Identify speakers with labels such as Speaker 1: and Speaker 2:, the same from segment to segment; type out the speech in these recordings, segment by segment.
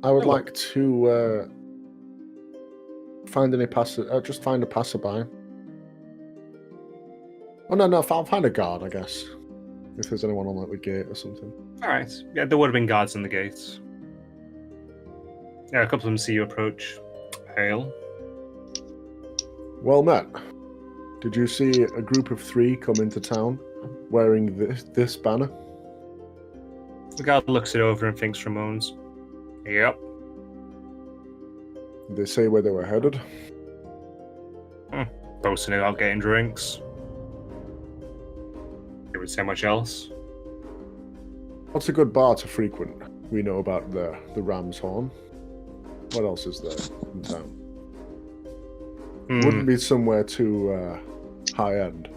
Speaker 1: I would like to find any just find a passerby. Oh no, I'll find a guard, I guess. If there's anyone on like the gate or something.
Speaker 2: Alright. Yeah, there would have been guards on the gates. Yeah, a couple of them see you approach. Hail.
Speaker 1: Well met. Did you see a group of 3 come into town wearing this banner?
Speaker 2: The guard looks it over and thinks for a moment. Yep.
Speaker 1: Did they say where they were headed?
Speaker 2: Boasting about getting drinks. They would say much else.
Speaker 1: What's a good bar to frequent? We know about the Ram's Horn. What else is there in town? Wouldn't be somewhere too high end.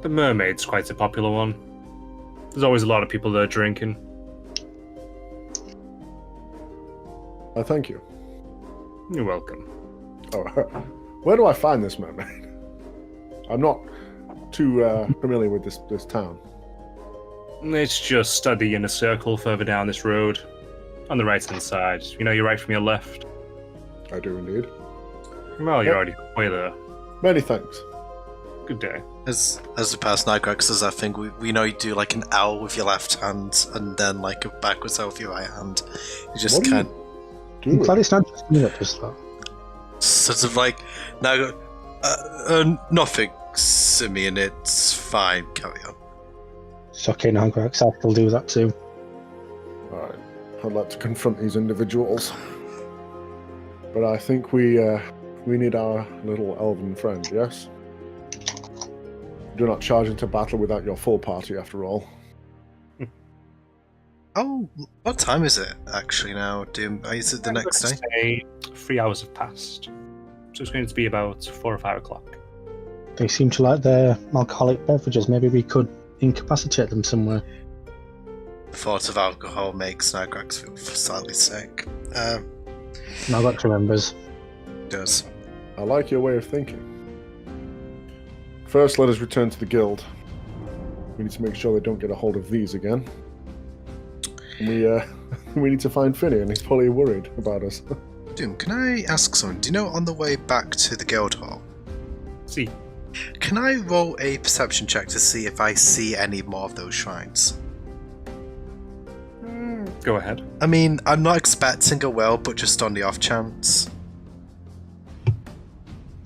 Speaker 2: The Mermaid's quite a popular one. There's always a lot of people there drinking.
Speaker 1: Thank you.
Speaker 2: You're welcome.
Speaker 1: Oh, where do I find this mermaid? I'm not too familiar with this town.
Speaker 2: It's just study in a circle further down this road. On the right-hand side. You know your right from your left.
Speaker 1: I do indeed.
Speaker 2: Well, you're already way there.
Speaker 1: Many thanks.
Speaker 2: Good day.
Speaker 3: As the person Nigrax does that thing, we know you do like an L with your left hand and then like a backwards L with your right hand. You just can't.
Speaker 4: I'm glad it's not just me that does that.
Speaker 3: Sort of like, now, nothing, Simeon, it's fine, carry on.
Speaker 4: It's okay, Nigrax, I will do that too.
Speaker 1: Alright, I'd like to confront these individuals. But I think we need our little elven friend, yes? Do not charge into battle without your full party, after all.
Speaker 3: Oh, what time is it actually now, Doom? Is it the next day?
Speaker 2: Say 3 hours have passed. So it's going to be about 4 or 5 o'clock.
Speaker 4: They seem to like their alcoholic beverages. Maybe we could incapacitate them somewhere.
Speaker 3: The thought of alcohol makes Nigrax feel slightly sick.
Speaker 4: Nigrax remembers.
Speaker 3: Does.
Speaker 1: I like your way of thinking. First, let us return to the guild. We need to make sure they don't get a hold of these again. And we need to find Finney, and he's probably worried about us.
Speaker 3: Doom, can I ask something? Do you know on the way back to the guild hall?
Speaker 2: See.
Speaker 3: Can I roll a perception check to see if I see any more of those shrines?
Speaker 2: Go ahead.
Speaker 3: I mean, I'm not expecting a will, but just on the off chance.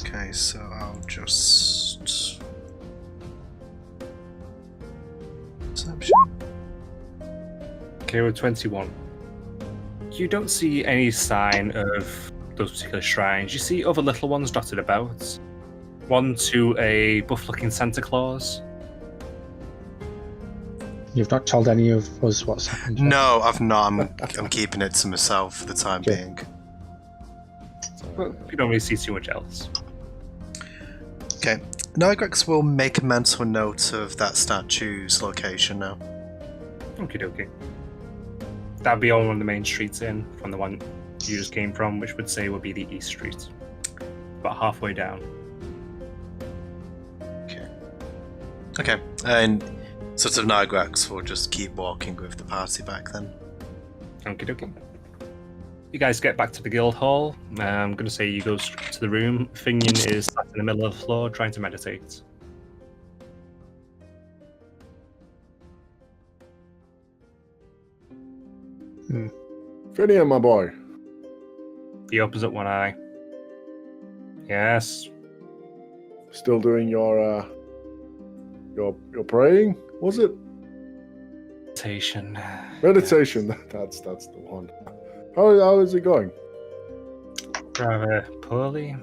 Speaker 3: Okay, so I'll just... Perception.
Speaker 2: Okay, we're 21. You don't see any sign of those particular shrines. You see other little ones dotted about. One to a buff-looking Santa Claus.
Speaker 4: You've not told any of us what's happened?
Speaker 3: No, I've not. I'm keeping it to myself for the time being.
Speaker 2: Well, you don't really see too much else.
Speaker 3: Okay. Nigrax will make a mental note of that statue's location now.
Speaker 2: Okie dokie. That'd be on one of the main streets from the one you just came from, which would say would be the East Street. About halfway down.
Speaker 3: Okay. And sort of Nigrax will just keep walking with the party back then.
Speaker 2: Okie dokie. You guys get back to the guild hall. I'm going to say you go straight to the room. Finian is sat in the middle of the floor trying to meditate.
Speaker 1: Finian, my boy.
Speaker 2: He opens up one eye. Yes.
Speaker 1: Still doing your praying, was it?
Speaker 2: Meditation.
Speaker 1: Meditation. That's the one. How is it going?
Speaker 2: Rather poorly.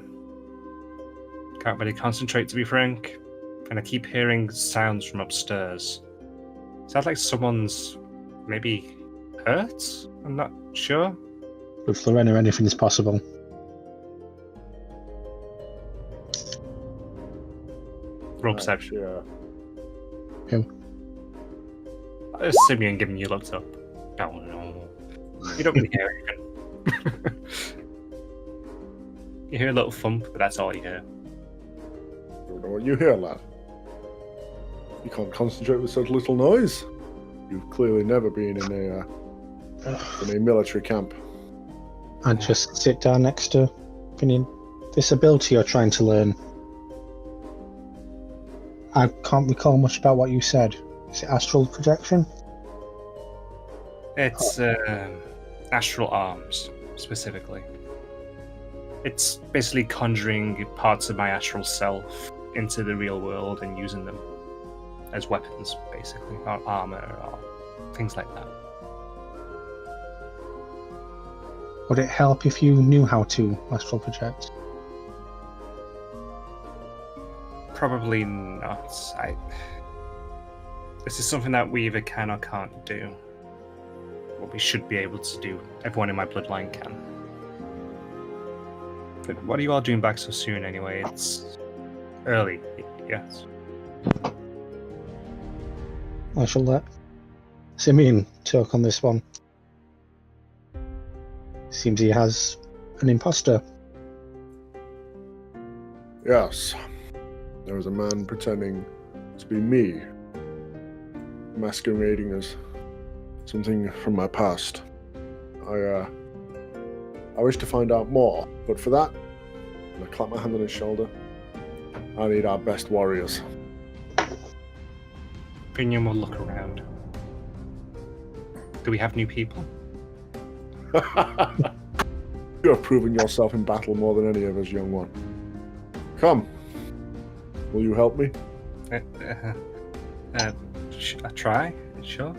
Speaker 2: Can't really concentrate, to be frank. And I keep hearing sounds from upstairs. Sounds like someone's maybe hurt? I'm not sure.
Speaker 4: With Lorena, anything is possible.
Speaker 2: Roll perception.
Speaker 1: Yeah.
Speaker 2: Simeon giving you looks up. Oh no. You don't really hear anything. You hear a little thump, but that's all you hear.
Speaker 1: I don't know what you hear, lad. You can't concentrate with such little noise. You've clearly never been in a military camp.
Speaker 4: I'd just sit down next to Finian. This ability you're trying to learn, I can't recall much about what you said. Is it astral projection?
Speaker 2: It's astral arms, specifically. It's basically conjuring parts of my astral self into the real world and using them as weapons, basically, or armor, or things like that.
Speaker 4: Would it help if you knew how to astral project?
Speaker 2: Probably not. This is something that we either can or can't do. What we should be able to do. Everyone in my bloodline can. But what are you all doing back so soon anyway? It's early, yes.
Speaker 4: I shall let Simeon talk on this one. Seems he has an imposter.
Speaker 1: Yes. There was a man pretending to be me, masquerading as something from my past. I wish to find out more, but for that, I'm gonna clap my hand on his shoulder. I need our best warriors.
Speaker 2: Pinion will look around. Do we have new people?
Speaker 1: You have proven yourself in battle more than any of us, young one. Come. Will you help me?
Speaker 2: I try, sure.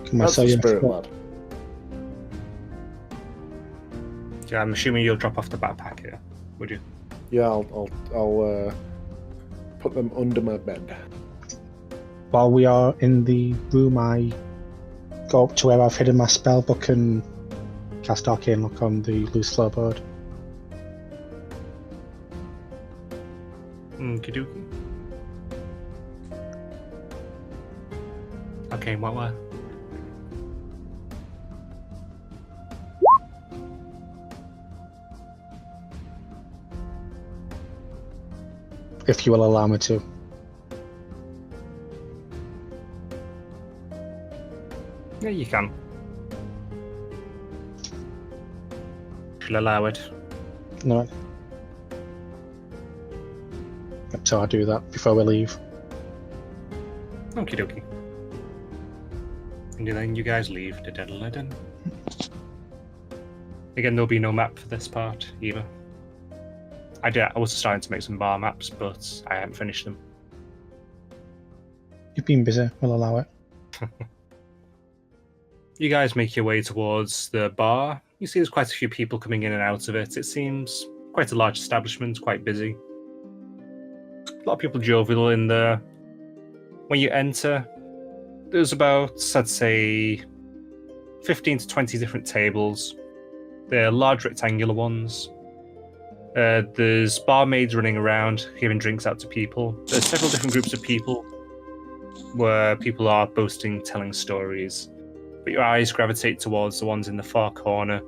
Speaker 4: Can I
Speaker 1: That's
Speaker 4: say
Speaker 1: the
Speaker 4: yes?
Speaker 1: spirit, lad.
Speaker 2: Yeah, I'm assuming you'll drop off the backpack here, would you?
Speaker 1: Yeah, I'll put them under my bed.
Speaker 4: While we are in the room, I go up to where I've hidden my spellbook and cast Arcane Lock on the loose floorboard.
Speaker 2: Kiduki. Okay, what were?
Speaker 4: If you will allow me to.
Speaker 2: Yeah, you can. She'll allow it.
Speaker 4: No. So I'll do that before we leave.
Speaker 2: Okie dokie. And then you guys leave the Deadleiden. Again, there'll be no map for this part either. I was starting to make some bar maps, but I haven't finished them.
Speaker 4: You've been busy, we'll allow it.
Speaker 2: You guys make your way towards the bar. You see there's quite a few people coming in and out of it. It seems quite a large establishment, quite busy. A lot of people jovial in there. When you enter, there's about, I'd say, 15 to 20 different tables. They're large rectangular ones. There's barmaids running around, giving drinks out to people. There's several different groups of people where people are boasting, telling stories. But your eyes gravitate towards the ones in the far corner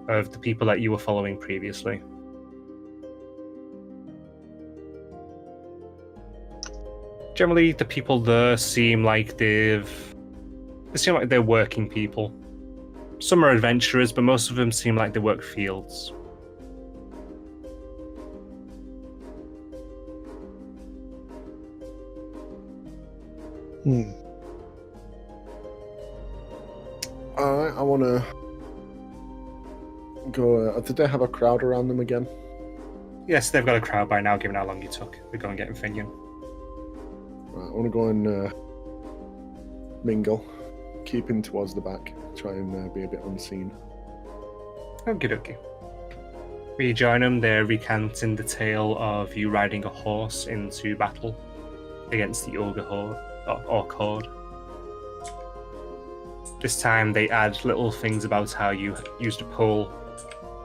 Speaker 2: of the people that you were following previously. Generally, the people there seem like they're working people. Some are adventurers, but most of them seem like they work fields.
Speaker 1: Alright, I want to go... did they have a crowd around them again?
Speaker 2: Yes, they've got a crowd by now, given how long you took to go and get Infineon.
Speaker 1: Right, I want to go and mingle, keeping towards the back, try and be a bit unseen.
Speaker 2: Okie dokie. We join them, they're recanting the tale of you riding a horse into battle against the ogre horde, orc horde. This time they add little things about how you used a pole,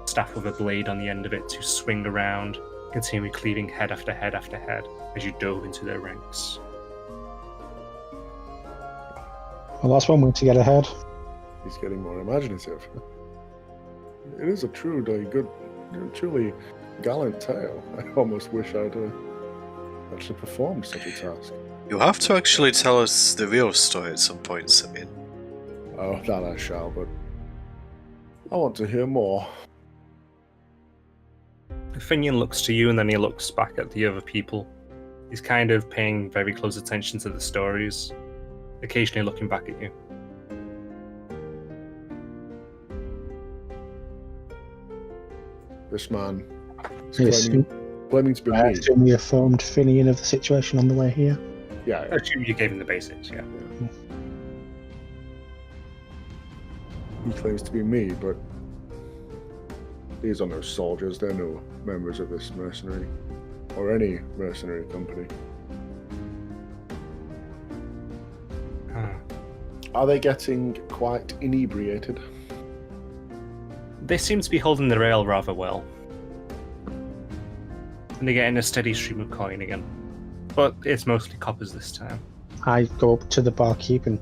Speaker 2: staff with a blade on the end of it to swing around, continue cleaving head after head after head as you dove into their ranks.
Speaker 4: Well, that's one way to get ahead.
Speaker 1: He's getting more imaginative. It is a truly gallant tale. I almost wish I'd actually performed such a task.
Speaker 3: You have to actually tell us the real story at some point, Simeon.
Speaker 1: Oh, that I shall, but I want to hear more.
Speaker 2: Finian looks to you and then he looks back at the other people. He's kind of paying very close attention to the stories, occasionally looking back at you.
Speaker 1: This man
Speaker 4: Yes,
Speaker 1: claiming to be
Speaker 4: I
Speaker 1: me.
Speaker 4: assume you informed Finian of the situation on the way here.
Speaker 1: Yeah,
Speaker 2: I assume you gave him the basics, yeah.
Speaker 1: he claims to be me, but these are no soldiers. They're no members of this mercenary or any mercenary company. Are they getting quite inebriated?
Speaker 2: They seem to be holding the rail rather well. And they're getting a steady stream of coin again. But it's mostly coppers this time.
Speaker 4: I go up to the barkeep and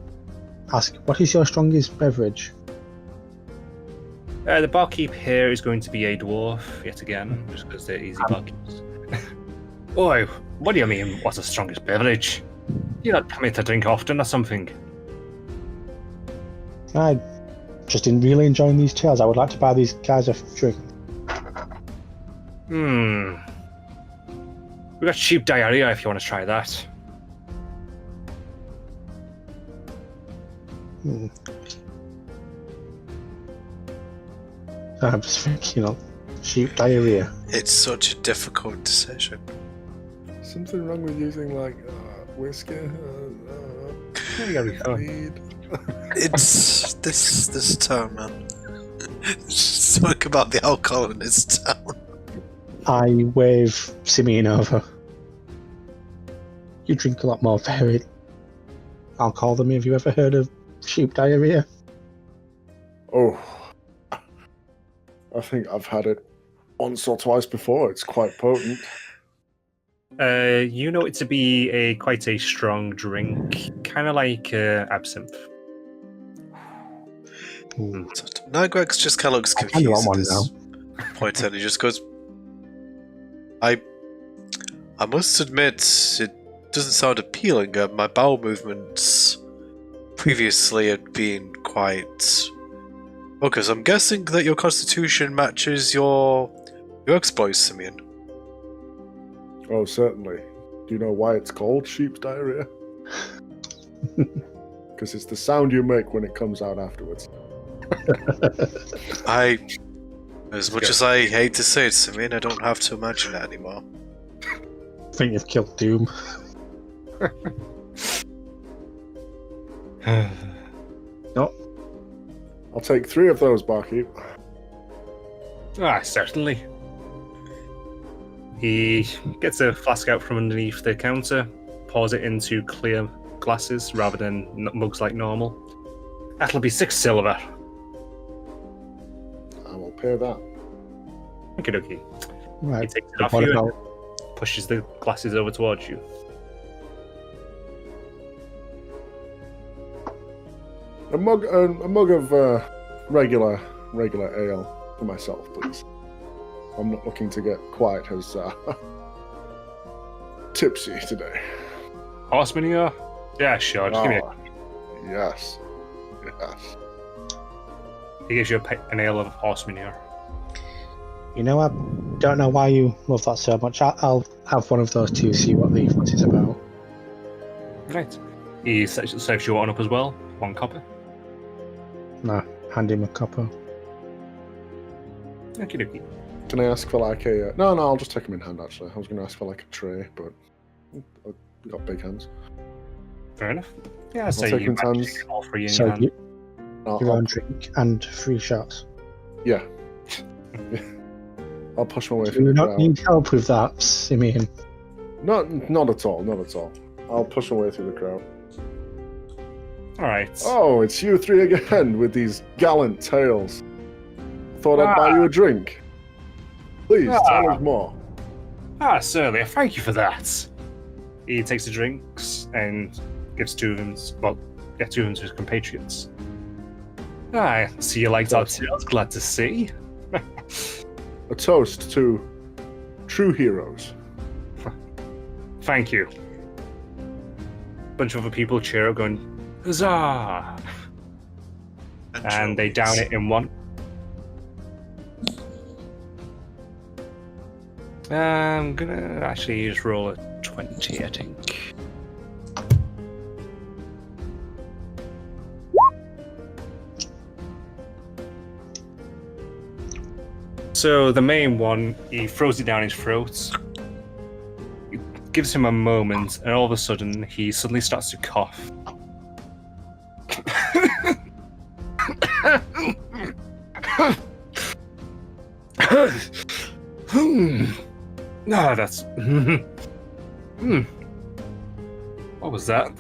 Speaker 4: ask, what is your strongest beverage?
Speaker 2: The barkeep here is going to be a dwarf, yet again, just because they're easy barkeeps. Boy, what do you mean, what's the strongest beverage? You're not coming to drink often or something?
Speaker 4: I just really enjoying these tales. I would like to buy these guys a drink.
Speaker 2: We got cheap diarrhea if you want to try that.
Speaker 4: I'm just thinking, sheep diarrhea.
Speaker 3: It's such a difficult decision.
Speaker 1: Something wrong with using like whiskey? Weed?
Speaker 3: It's this town, man. Just talk about the alcohol in this town.
Speaker 4: I wave Simeon over. You drink a lot more varied alcohol than me. Have you ever heard of sheep diarrhea?
Speaker 1: Oh, I think I've had it once or twice before. It's quite potent.
Speaker 2: You know it to be quite a strong drink, kind of like absinthe.
Speaker 3: Nigrex just kind of looks
Speaker 4: I
Speaker 3: confused
Speaker 4: want
Speaker 3: at
Speaker 4: one
Speaker 3: this point, and he just goes, I must admit, it doesn't sound appealing. My bowel movements previously had been quite focused. I'm guessing that your constitution matches your exploits, Simeon.
Speaker 1: Oh, certainly. Do you know why it's called sheep's diarrhea? Because it's the sound you make when it comes out afterwards.
Speaker 3: As much as I hate to say it, Simeon, I don't have to imagine it anymore.
Speaker 4: I think you've killed Doom. No.
Speaker 1: I'll take 3 of those, barkeep.
Speaker 2: Certainly. He gets a flask out from underneath the counter, pours it into clear glasses rather than mugs like normal. That'll be 6 silver.
Speaker 1: I will pay that.
Speaker 2: Okie dokie.
Speaker 4: Right.
Speaker 2: He takes it off
Speaker 4: What
Speaker 2: you
Speaker 4: about
Speaker 2: and pushes the glasses over towards you.
Speaker 1: A mug of regular ale for myself, please. I'm not looking to get quite as tipsy today.
Speaker 2: Horse manure? Yeah, sure. Just give me
Speaker 1: Yes.
Speaker 2: He gives you an ale of horse manure.
Speaker 4: I don't know why you love that so much. I'll have one of those to see what it's about.
Speaker 2: Right. He serves you one up as well. 1 copper.
Speaker 4: Nah, hand him a copper.
Speaker 2: Okie dokie.
Speaker 1: Can I ask for like a... No, I'll just take them in hand, actually. I was going to ask for like a tray, but I've got big hands.
Speaker 2: Fair enough. Yeah, I
Speaker 1: take
Speaker 2: say you
Speaker 1: him
Speaker 2: manage
Speaker 1: hands.
Speaker 2: to get all 3 in
Speaker 4: So
Speaker 2: your hand.
Speaker 4: your own drink and 3 shots.
Speaker 1: Yeah. I'll push my way
Speaker 4: Do
Speaker 1: through
Speaker 4: you
Speaker 1: the
Speaker 4: not
Speaker 1: crowd.
Speaker 4: need help with that, Simeon?
Speaker 1: Not at all. I'll push my way through the crowd.
Speaker 2: Alright.
Speaker 1: Oh, it's you 3 again with these gallant tales. Thought I'd buy you a drink. Please, tell us more.
Speaker 2: Certainly. Thank you for that. He takes the drinks and gives 2 of them, 2 of them to his compatriots. I see you liked our tales. Glad to see.
Speaker 1: A toast to true heroes.
Speaker 2: Thank you. bunch of other people cheer up, going, "Huzzah!" And they down it in one. I'm gonna actually just roll a 20, I think. So the main one, he throws it down his throat. It gives him a moment, and all of a sudden, he suddenly starts to cough. No, that's. What was that?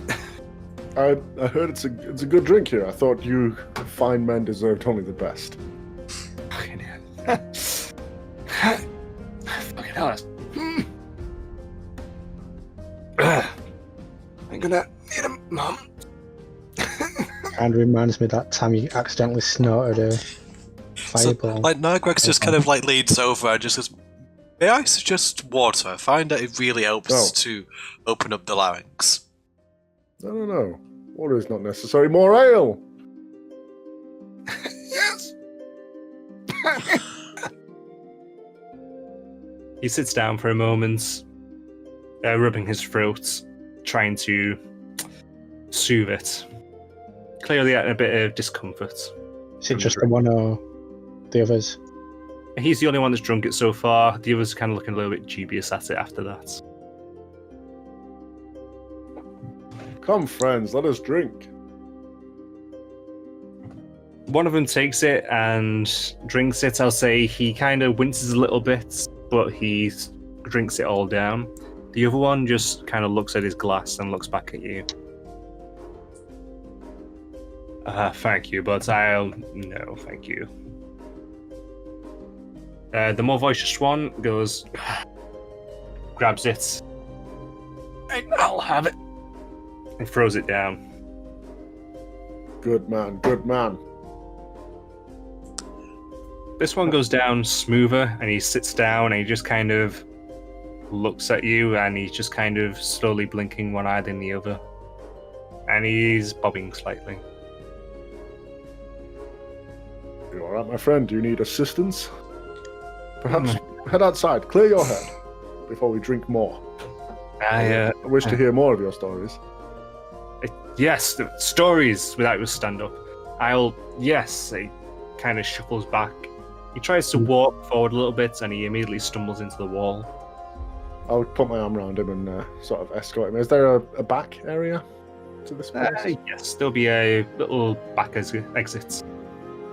Speaker 1: I heard it's a good drink here. I thought you fine men deserved only the best.
Speaker 2: Fucking hell. Fucking hell. I'm gonna need a mum.
Speaker 4: Kind of reminds me of that time you accidentally snorted a fireball.
Speaker 3: Like Nargrex just kind of like leans over and just goes, "May I suggest water? I find that it really helps to open up the larynx."
Speaker 1: No. Water is not necessary. More ale!
Speaker 2: Yes! He sits down for a moment, rubbing his throat, trying to soothe it. Clearly at a bit of discomfort.
Speaker 4: Is it just the one or the others?
Speaker 2: He's the only one that's drunk it so far. The others are kind of looking a little bit dubious at it after that.
Speaker 1: Come, friends, let us drink.
Speaker 2: One of them takes it and drinks it. I'll say he kind of winces a little bit, but he drinks it all down. The other one just kind of looks at his glass and looks back at you. Thank you, but no, thank you. The more voicious one goes, grabs it. I'll have it. And throws it down.
Speaker 1: Good man, good man.
Speaker 2: This one goes down smoother, and he sits down and he just kind of looks at you, and he's just kind of slowly blinking one eye than the other. And he's bobbing slightly.
Speaker 1: You alright, my friend? Do you need assistance? Perhaps head outside, clear your head, before we drink more. I wish to hear more of your stories.
Speaker 2: Yes, the stories without your stand-up. Yes, he kind of shuffles back. He tries to walk forward a little bit, and he immediately stumbles into the wall.
Speaker 1: I'll put my arm around him and sort of escort him. Is there a back area to this place?
Speaker 2: Yes, there'll be a little back exit.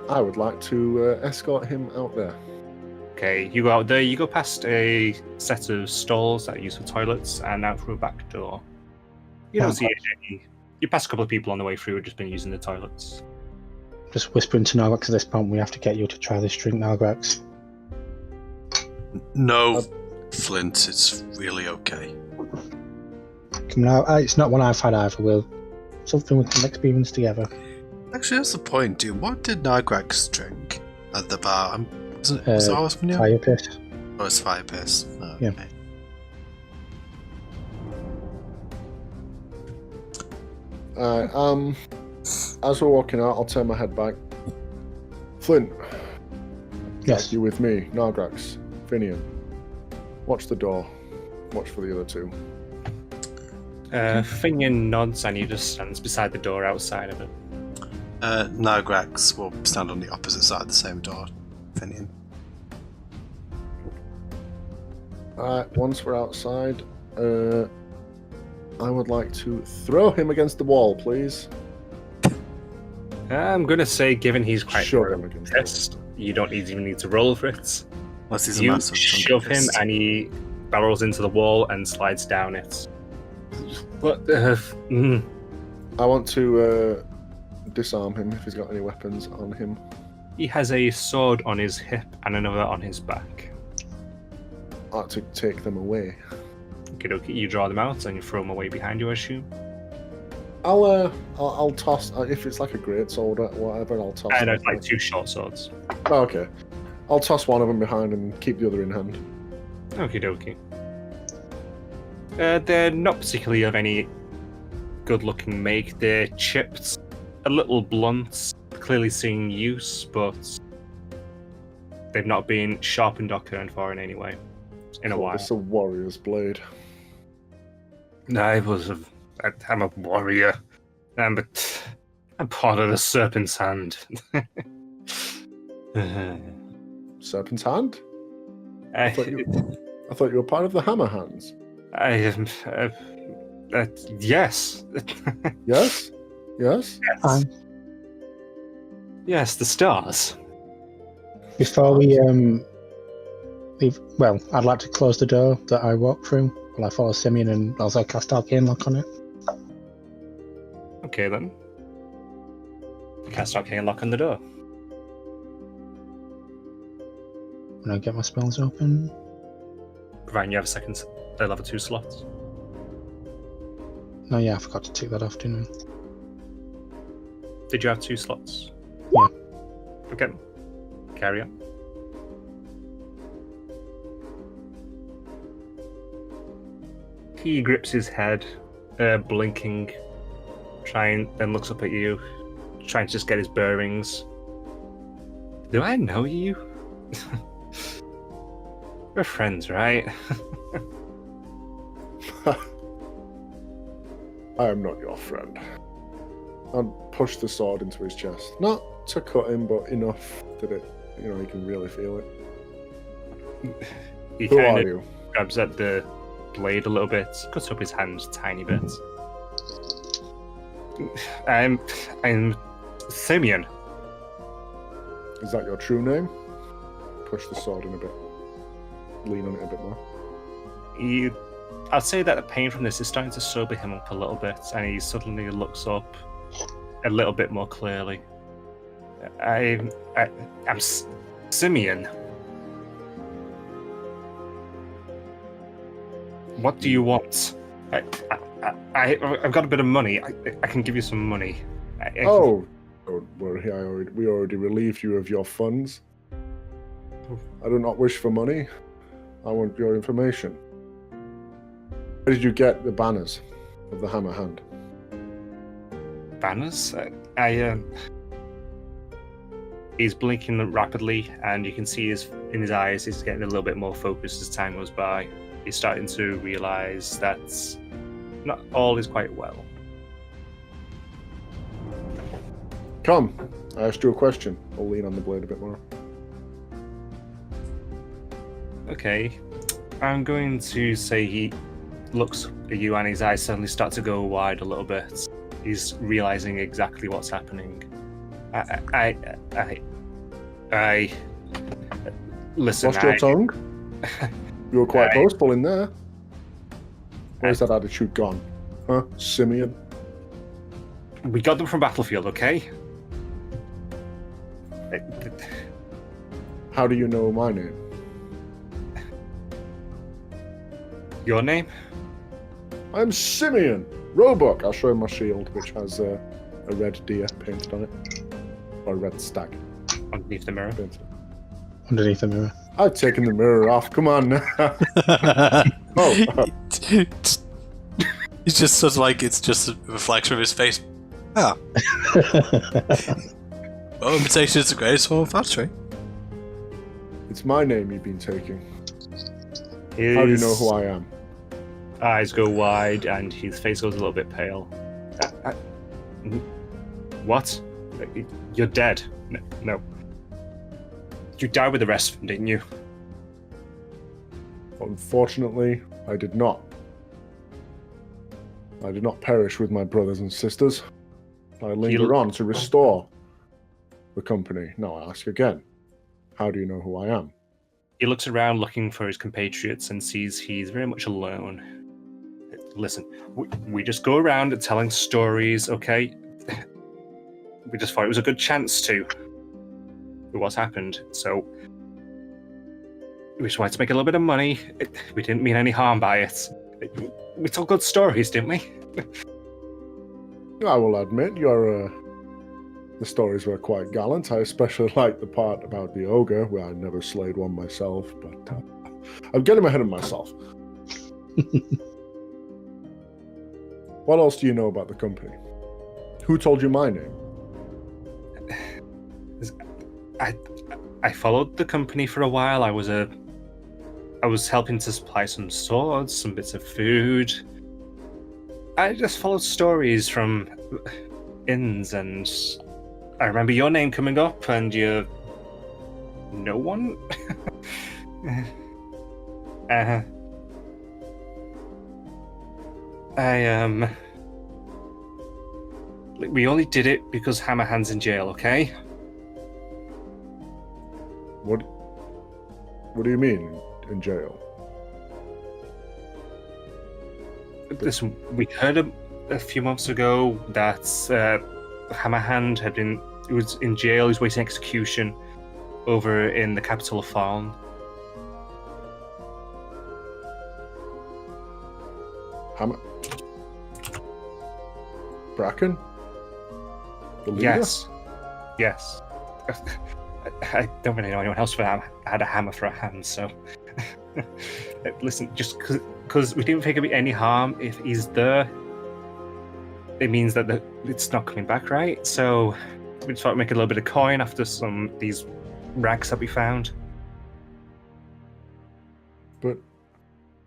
Speaker 1: I would like to escort him out there.
Speaker 2: Okay, you go out there, you go past a set of stalls that are used for toilets, and out through a back door. You don't see any. You pass a couple of people on the way through who've just been using the toilets.
Speaker 4: Just whispering to Nargrex at this point, we have to get you to try this drink, Nargrex.
Speaker 3: No, Flint, it's really okay.
Speaker 4: Come on, it's not one I've had either, Will. Something we can experience together.
Speaker 3: Actually, that's the point, dude. What did Nargrex drink at the bar? Was it ours from you?
Speaker 4: Fire piss.
Speaker 3: Oh, it's fire piss. Oh, okay.
Speaker 4: Yeah.
Speaker 1: As we're walking out, I'll turn my head back. Flint.
Speaker 4: Yes.
Speaker 1: You with me, Nargrex, Finian. Watch the door. Watch for the other two.
Speaker 2: Finian nods and he just stands beside the door outside of it.
Speaker 3: Nargrex will stand on the opposite side of the same door. Finian.
Speaker 1: Once we're outside, I would like to throw him against the wall, please.
Speaker 2: I'm gonna say, given he's quite
Speaker 1: Shove him against the
Speaker 2: pissed, you don't even need to roll for it.
Speaker 3: Unless he's a
Speaker 2: You
Speaker 3: massive
Speaker 2: shove him
Speaker 3: fist.
Speaker 2: and he barrels into the wall and slides down it. But
Speaker 1: I want to disarm him if he's got any weapons on him.
Speaker 2: he has a sword on his hip and another on his back.
Speaker 1: I'd like to take them away.
Speaker 2: Okay, you draw them out and you throw them away behind you, I assume.
Speaker 1: I'll toss if it's like a great sword or whatever. I'll toss.
Speaker 2: I know, it's like two short swords.
Speaker 1: Oh, okay. I'll toss one of them behind and keep the other in hand.
Speaker 2: Okie dokie. They're not particularly of any good-looking make. They're chipped, a little blunt, clearly seeing use, but they've not been sharpened or kerned for in any way in a while.
Speaker 1: It's a warrior's blade.
Speaker 2: I'm a warrior. I'm part of the serpent's hand.
Speaker 1: Serpent's hand?
Speaker 2: I
Speaker 1: thought you were part of the hammer hands.
Speaker 2: am. Yes.
Speaker 1: Yes? Yes?
Speaker 2: Yes, the stars.
Speaker 4: Before we leave, well, I'd like to close the door that I walked through while I follow Simeon and also cast Arcane Lock on it.
Speaker 2: Okay then. Cast Arcane Lock on the door.
Speaker 4: When I get my spells open.
Speaker 2: Providing you have a second level 2 slots.
Speaker 4: No, yeah, I forgot to take that off, didn't I?
Speaker 2: Did you have 2 slots?
Speaker 4: Yeah.
Speaker 2: Okay. Carry on. He grips his head, blinking, then looks up at you, trying to just get his bearings. Do I know you? We're friends, right?
Speaker 1: I am not your friend. And push the sword into his chest. Not to cut him, but enough that he can really feel it.
Speaker 2: He
Speaker 1: Who
Speaker 2: kind
Speaker 1: are
Speaker 2: of
Speaker 1: you?
Speaker 2: grabs at the blade a little bit, cuts up his hand a tiny bit. I'm Simeon.
Speaker 1: Is that your true name? Push the sword in a bit. Lean on it a bit more.
Speaker 2: I'd say that the pain from this is starting to sober him up a little bit, and he suddenly looks up a little bit more clearly. I'm Simeon. What do you want? I've got a bit of money. I can give you some money.
Speaker 1: Oh, don't worry. We already relieved you of your funds. I do not wish for money. I want your information. Where did you get the banners of the hammer hand?
Speaker 2: Banners? He's blinking rapidly, and you can see in his eyes he's getting a little bit more focused as time goes by. He's starting to realise that not all is quite well.
Speaker 1: Come, I asked you a question. I'll lean on the blade a bit more.
Speaker 2: Okay, I'm going to say he looks at you and his eyes suddenly start to go wide a little bit. He's realising exactly what's happening. I listen.
Speaker 1: Lost your tongue? You were quite boastful in there. Where's that attitude gone? Huh, Simeon?
Speaker 2: We got them from Battlefield, okay?
Speaker 1: How do you know my name?
Speaker 2: Your name?
Speaker 1: I'm Simeon! Roebuck! I'll show him my shield, which has a red deer painted on it. Or a red stag.
Speaker 2: Underneath the mirror.
Speaker 1: Painted.
Speaker 4: Underneath the mirror.
Speaker 1: I've taken the mirror off, come on now.
Speaker 3: He's just sort of like, it's just a reflection of his face. Ah. Well, imitation is the greatest form of flattery.
Speaker 1: It's my name you've been taking. How do you know who I am?
Speaker 2: Eyes go wide and his face goes a little bit pale. What? You're dead. No. You died with the rest of them, didn't you?
Speaker 1: Unfortunately, I did not. I did not perish with my brothers and sisters. I linger on to restore the company. Now I ask again, how do you know who I am?
Speaker 2: He looks around looking for his compatriots and sees he's very much alone. Listen, we just go around telling stories, okay? We just thought it was a good chance to. With what's happened, so we just wanted to make a little bit of money. We didn't mean any harm by it. We told good stories, didn't we?
Speaker 1: I will admit, the stories were quite gallant. I especially liked the part about the ogre, where I never slayed one myself, but I'm getting ahead of myself. What else do you know about the company? Who told you my name?
Speaker 2: I followed the company for a while. I was helping to supply some swords, some bits of food. I just followed stories from inns, and I remember your name coming up, and you're no one. We only did it because Hammerhand's in jail, okay?
Speaker 1: What do you mean, in jail?
Speaker 2: Listen, we heard a few months ago that Hammerhand was in jail. He was waiting execution over in the capital of Farn.
Speaker 1: Bracken? The leader?
Speaker 2: Yes. I don't really know anyone else who had a hammer for a hand, so... Listen, just because we didn't think it'd be any harm if he's there, it means that it's not coming back, right? So we just thought we'd make a little bit of coin after these rags that we found.
Speaker 1: But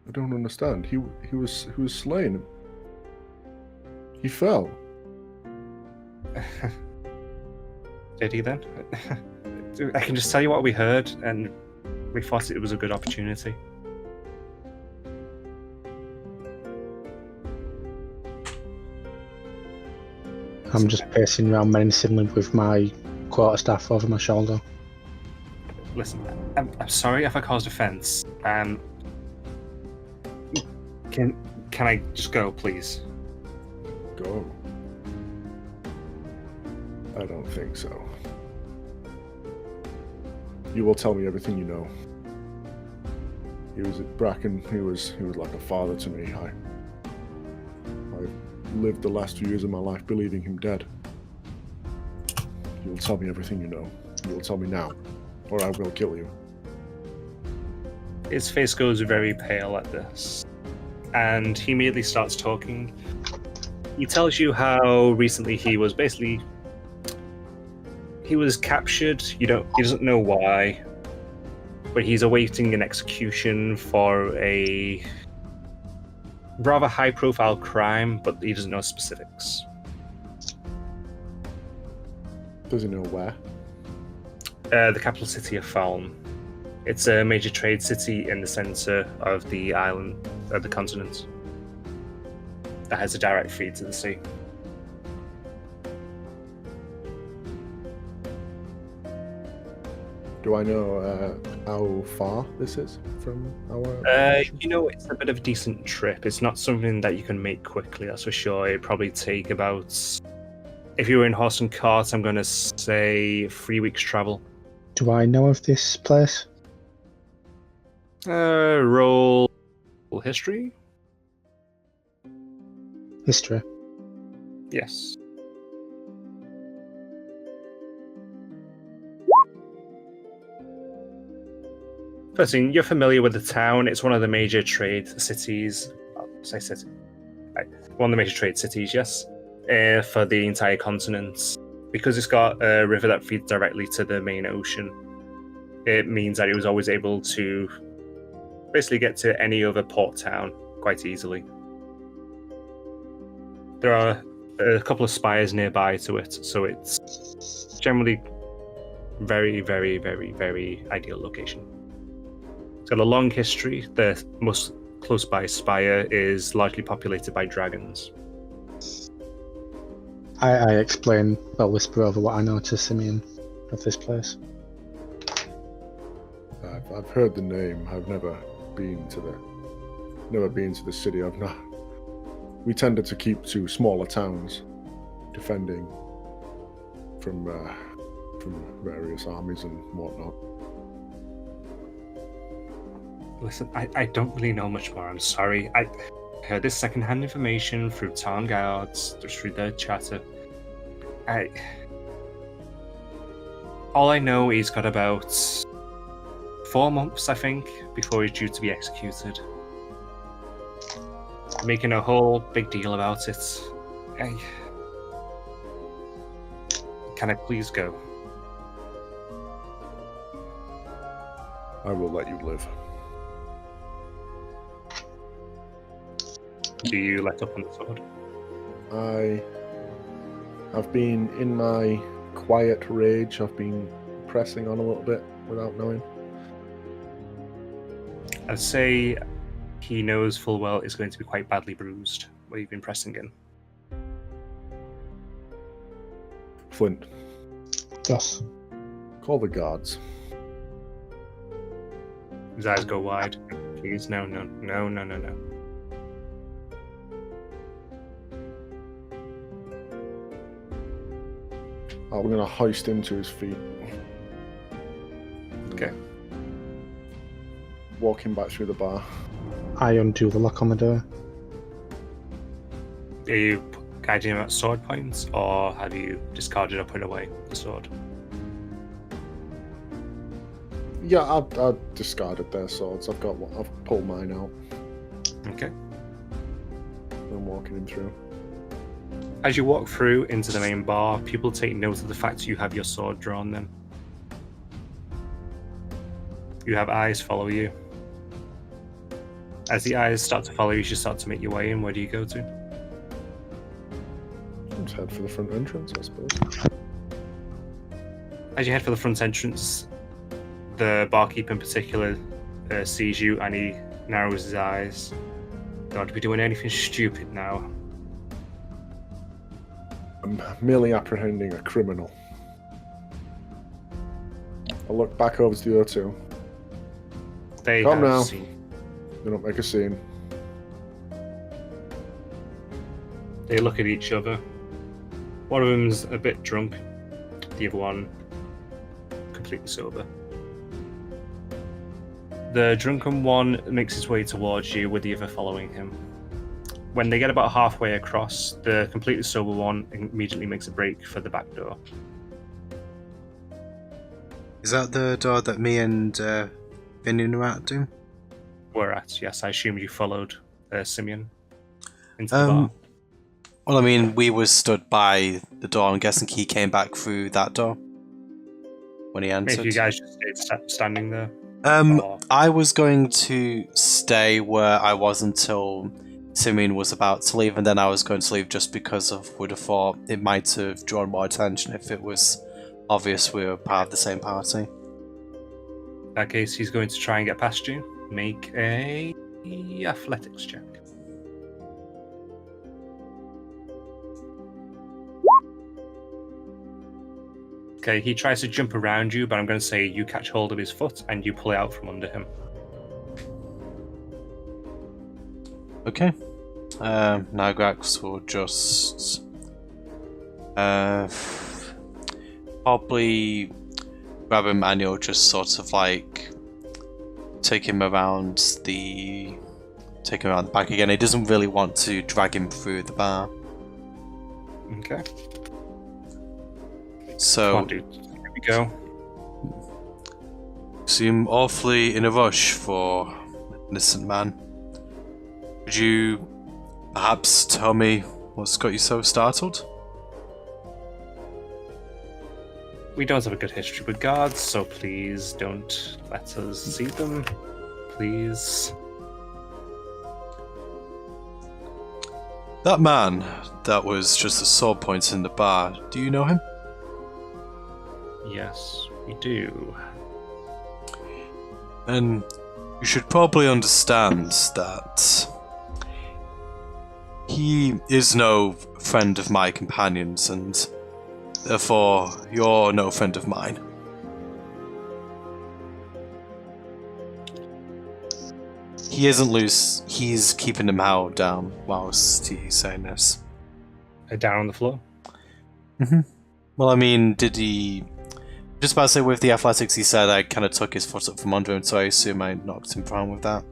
Speaker 1: I don't understand. He was slain. He fell.
Speaker 2: Did he then? I can just tell you what we heard, and we thought it was a good opportunity.
Speaker 4: I'm just pacing around menacingly with my quarterstaff over my shoulder.
Speaker 2: Listen, I'm sorry if I caused offence. Can I just go, please?
Speaker 1: Go? I don't think so. You will tell me everything you know. He was at Bracken. He was like a father to me. I lived the last 2 years of my life believing him dead. You will tell me everything you know. You will tell me now, or I will kill you.
Speaker 2: His face goes very pale at this, and he immediately starts talking. He tells you how recently he was captured. He doesn't know why, but he's awaiting an execution for a rather high-profile crime, but he doesn't know specifics.
Speaker 1: Does he know where?
Speaker 2: The capital city of Falm. It's a major trade city in the center of the island, of the continent, that has a direct feed to the sea.
Speaker 1: Do I know how far this is from our...
Speaker 2: It's a bit of a decent trip. It's not something that you can make quickly, that's for sure. It'd probably take about, if you were in horse and cart, I'm going to say 3 weeks travel.
Speaker 4: Do I know of this place?
Speaker 2: Roll history?
Speaker 4: History?
Speaker 2: Yes. First thing, you're familiar with the town. It's one of the major trade cities. One of the major trade cities, yes, for the entire continent. Because it's got a river that feeds directly to the main ocean, it means that it was always able to basically get to any other port town quite easily. There are a couple of spires nearby to it, so it's generally very, very, very, very ideal location. It's got a long history. The most close by spire is largely populated by dragons.
Speaker 4: I explain, I'll whisper over what I know to Simeon of this place.
Speaker 1: I've heard the name. I've never been to the city. I've not. We tended to keep to smaller towns, defending from various armies and whatnot.
Speaker 2: Listen, I don't really know much more. I'm sorry. I heard this secondhand information through town guards, through their chatter. All I know, he's got about 4 months, I think, before he's due to be executed. making a whole big deal about it. Hey, can I please go?
Speaker 1: I will let you live.
Speaker 2: Do you let up on the sword?
Speaker 1: I have been in my quiet rage. I've been pressing on a little bit without knowing.
Speaker 2: I'd say he knows full well it's going to be quite badly bruised where you've been pressing in.
Speaker 1: Flint,
Speaker 4: Yes.
Speaker 1: call the guards.
Speaker 2: His eyes go wide. Please, no.
Speaker 1: I'm going to hoist him to his feet.
Speaker 2: Okay.
Speaker 1: Walk him back through the bar.
Speaker 4: I undo the lock on the door.
Speaker 2: Are you guiding him at sword points, or have you discarded or put away the sword?
Speaker 1: Yeah, I've discarded their swords. I've pulled mine out.
Speaker 2: Okay.
Speaker 1: I'm walking him through.
Speaker 2: As you walk through into the main bar, people take note of the fact you have your sword drawn then. You have eyes follow you. As the eyes start to follow you, you start to make your way in. Where do you go to?
Speaker 1: Let's head for the front entrance, I suppose.
Speaker 2: As you head for the front entrance, the barkeep in particular sees you and he narrows his eyes. Don't be doing anything stupid now.
Speaker 1: I'm merely apprehending a criminal. I look back over to the other two.
Speaker 2: They
Speaker 1: Come
Speaker 2: have
Speaker 1: now.
Speaker 2: seen.
Speaker 1: They don't make a scene.
Speaker 2: They look at each other. One of them's a bit drunk, the other one completely sober. The drunken one makes his way towards you, with the other following him. When they get about halfway across, the completely sober one immediately makes a break for the back door.
Speaker 5: Is that the door that me and Vinian were at to?
Speaker 2: We're at, yes, I assume you followed Simeon into the bar.
Speaker 5: Well, I mean, we were stood by the door. I'm guessing he came back through that door when he entered.
Speaker 2: If you guys just stayed standing there.
Speaker 5: I was going to stay where I was until Simeon was about to leave, and then I was going to leave just because would have thought it might have drawn more attention if it was obvious we were part of the same party.
Speaker 2: In that case, he's going to try and get past you. Make a athletics check. Okay, he tries to jump around you, but I'm going to say you catch hold of his foot and you pull it out from under him.
Speaker 5: Okay. Now Grax will just probably grab him and he'll just sort of like take him around the back again. He doesn't really want to drag him through the bar.
Speaker 2: Okay.
Speaker 5: So
Speaker 2: Come on, dude. Here we go.
Speaker 5: seem awfully in a rush for an innocent man. Could you perhaps tell me what's got you so startled?
Speaker 2: We don't have a good history with guards, so please don't let us see them. Please.
Speaker 5: That man that was just a sword point in the bar, do you know him?
Speaker 2: Yes, we do.
Speaker 5: And you should probably understand that he is no friend of my companions, and therefore you're no friend of mine. He isn't loose, he's keeping him held down whilst he's saying this.
Speaker 2: Down on the floor.
Speaker 5: Well, I mean, did he... Just about to say, with the athletics, he said I kind of took his foot up from under him, so I assume I knocked him prone with that.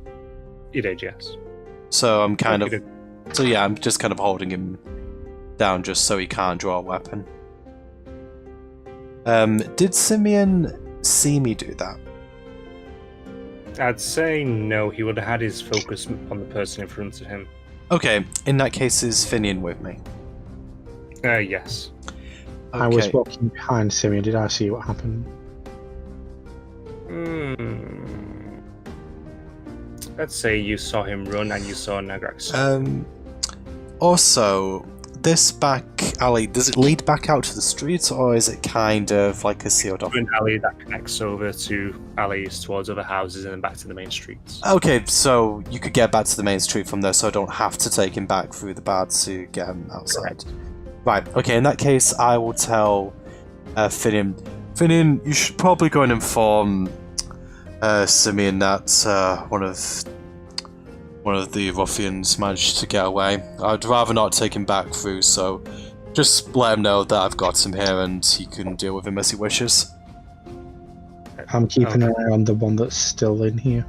Speaker 2: You did, yes.
Speaker 5: So I'm kind of...
Speaker 2: You did.
Speaker 5: So yeah, I'm just kind of holding him down just so he can't draw a weapon. Did Simeon see me do that?
Speaker 2: I'd say no, he would have had his focus on the person in front of him.
Speaker 5: Okay, in that case, is Finian with me?
Speaker 2: Yes.
Speaker 4: I was
Speaker 5: Okay.
Speaker 4: walking behind Simeon. Did I see what happened?
Speaker 2: Let's say you saw him run and you saw Nagrak stop.
Speaker 5: Also, this back alley, does it lead back out to the streets, or is it kind of like a sealed off?
Speaker 2: An alley that connects over to alleys towards other houses and then back to the main streets.
Speaker 5: Okay, so you could get back to the main street from there, so I don't have to take him back through the bad to get him outside.
Speaker 2: Correct.
Speaker 5: Right, okay, in that case, I will tell Finian. Finian, you should probably go and inform Simeon that one of the ruffians managed to get away. I'd rather not take him back through, so just let him know that I've got him here and he can deal with him as he wishes.
Speaker 4: I'm keeping an eye on the one that's still in here.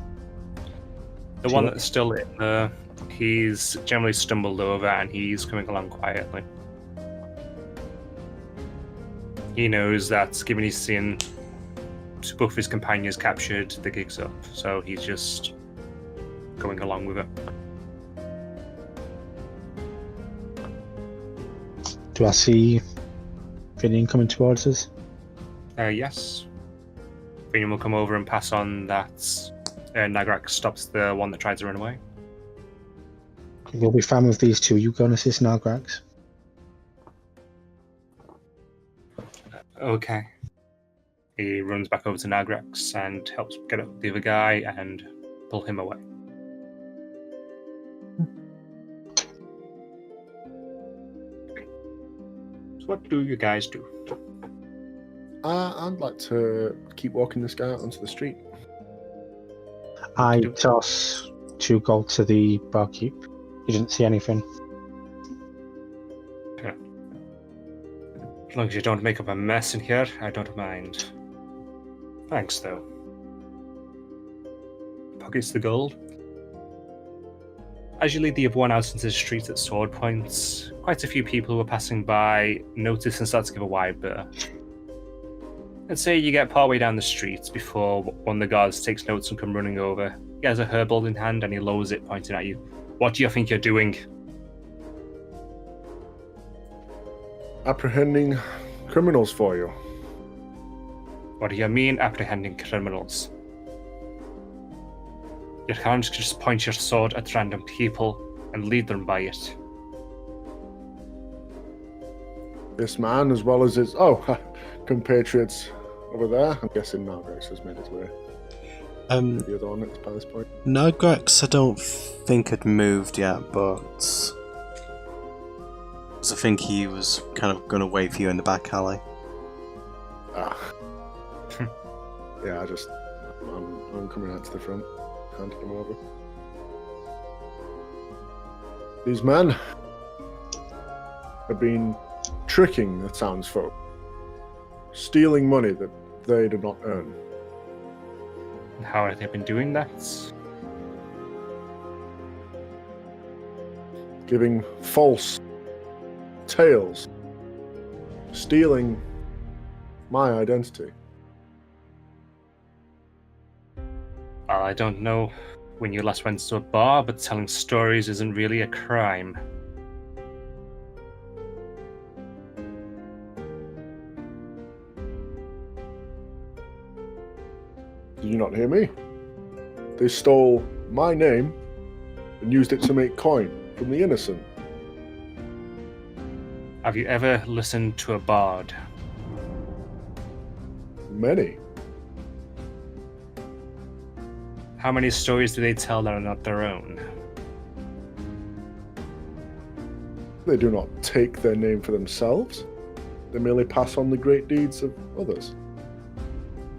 Speaker 2: The one that's still in there, he's generally stumbled over and he's coming along quietly. He knows that given he's seen both his companions captured, the gig's up, so he's just going along with it.
Speaker 4: Do I see Finian coming towards us?
Speaker 2: Yes. Finian will come over and pass on that Nagrak stops the one that tried to run away.
Speaker 4: We'll be fine with these two. You go and assist Nagrax.
Speaker 2: Okay. He runs back over to Nagrax and helps get up the other guy and pull him away. So what do you guys do?
Speaker 1: I'd like to keep walking this guy out onto the street.
Speaker 4: I toss 2 gold to the barkeep. He didn't see anything.
Speaker 2: As long as you don't make up a mess in here, I don't mind. Thanks, though. Pockets the gold. As you lead the other one out into the street at sword points, quite a few people who are passing by notice and start to give a wide berth. Let's say you get partway down the street before one of the guards takes notes and come running over. He has a herbold in hand and he lowers it, pointing at you. What do you think you're doing?
Speaker 1: Apprehending criminals for you.
Speaker 2: What do you mean, apprehending criminals? You can't just point your sword at random people and lead them by it.
Speaker 1: This man, as well as his compatriots over there. I'm guessing Nagrax has made his way. The other one by this point.
Speaker 5: Nagrax, I don't think had moved yet, but I think he was kind of going to wait for you in the back alley.
Speaker 1: Yeah, I'm coming out to the front, handing him over. These men have been tricking the townsfolk, stealing money that they did not earn.
Speaker 2: How have they been doing that?
Speaker 1: Giving false tales, stealing my identity.
Speaker 2: Well, I don't know when you last went to a bar, but telling stories isn't really a crime.
Speaker 1: Did you not hear me? They stole my name and used it to make coin from the innocent.
Speaker 2: Have you ever listened to a bard?
Speaker 1: Many.
Speaker 2: How many stories do they tell that are not their own?
Speaker 1: They do not take their name for themselves. They merely pass on the great deeds of others.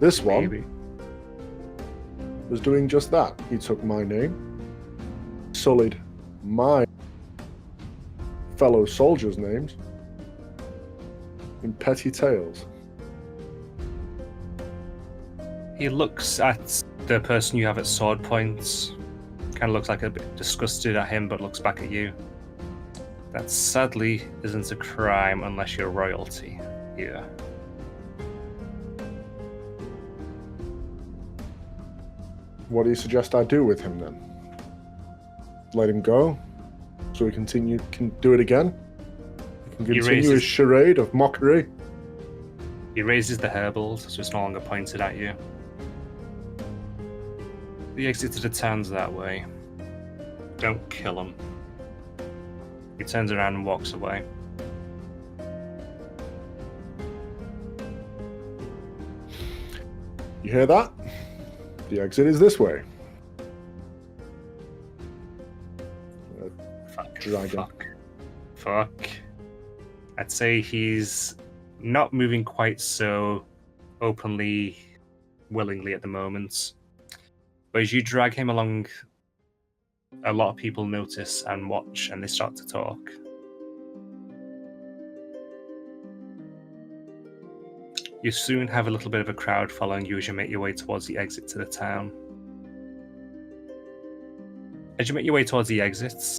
Speaker 1: This one
Speaker 2: Maybe.
Speaker 1: was doing just that. He took my name, sullied my fellow soldiers' names in petty tales.
Speaker 2: He looks at the person you have at sword points, kind of looks like a bit disgusted at him, but looks back at you. That sadly isn't a crime unless you're royalty here. What
Speaker 1: What do you suggest I do with him then? Let him go? So so we can do it again. We can
Speaker 2: He
Speaker 1: continue
Speaker 2: raises-
Speaker 1: his charade of mockery.
Speaker 2: He raises the herbal, so it's no longer pointed at you. The exit to the town's that way. Don't kill him. He turns around and walks away.
Speaker 1: You hear that? The exit is this way.
Speaker 2: Fuck.
Speaker 1: Dragon.
Speaker 2: Fuck. I'd say he's not moving quite so openly, willingly at the moment. But as you drag him along, a lot of people notice and watch, and they start to talk. You soon have a little bit of a crowd following you as you make your way towards the exit to the town. As you make your way towards the exits,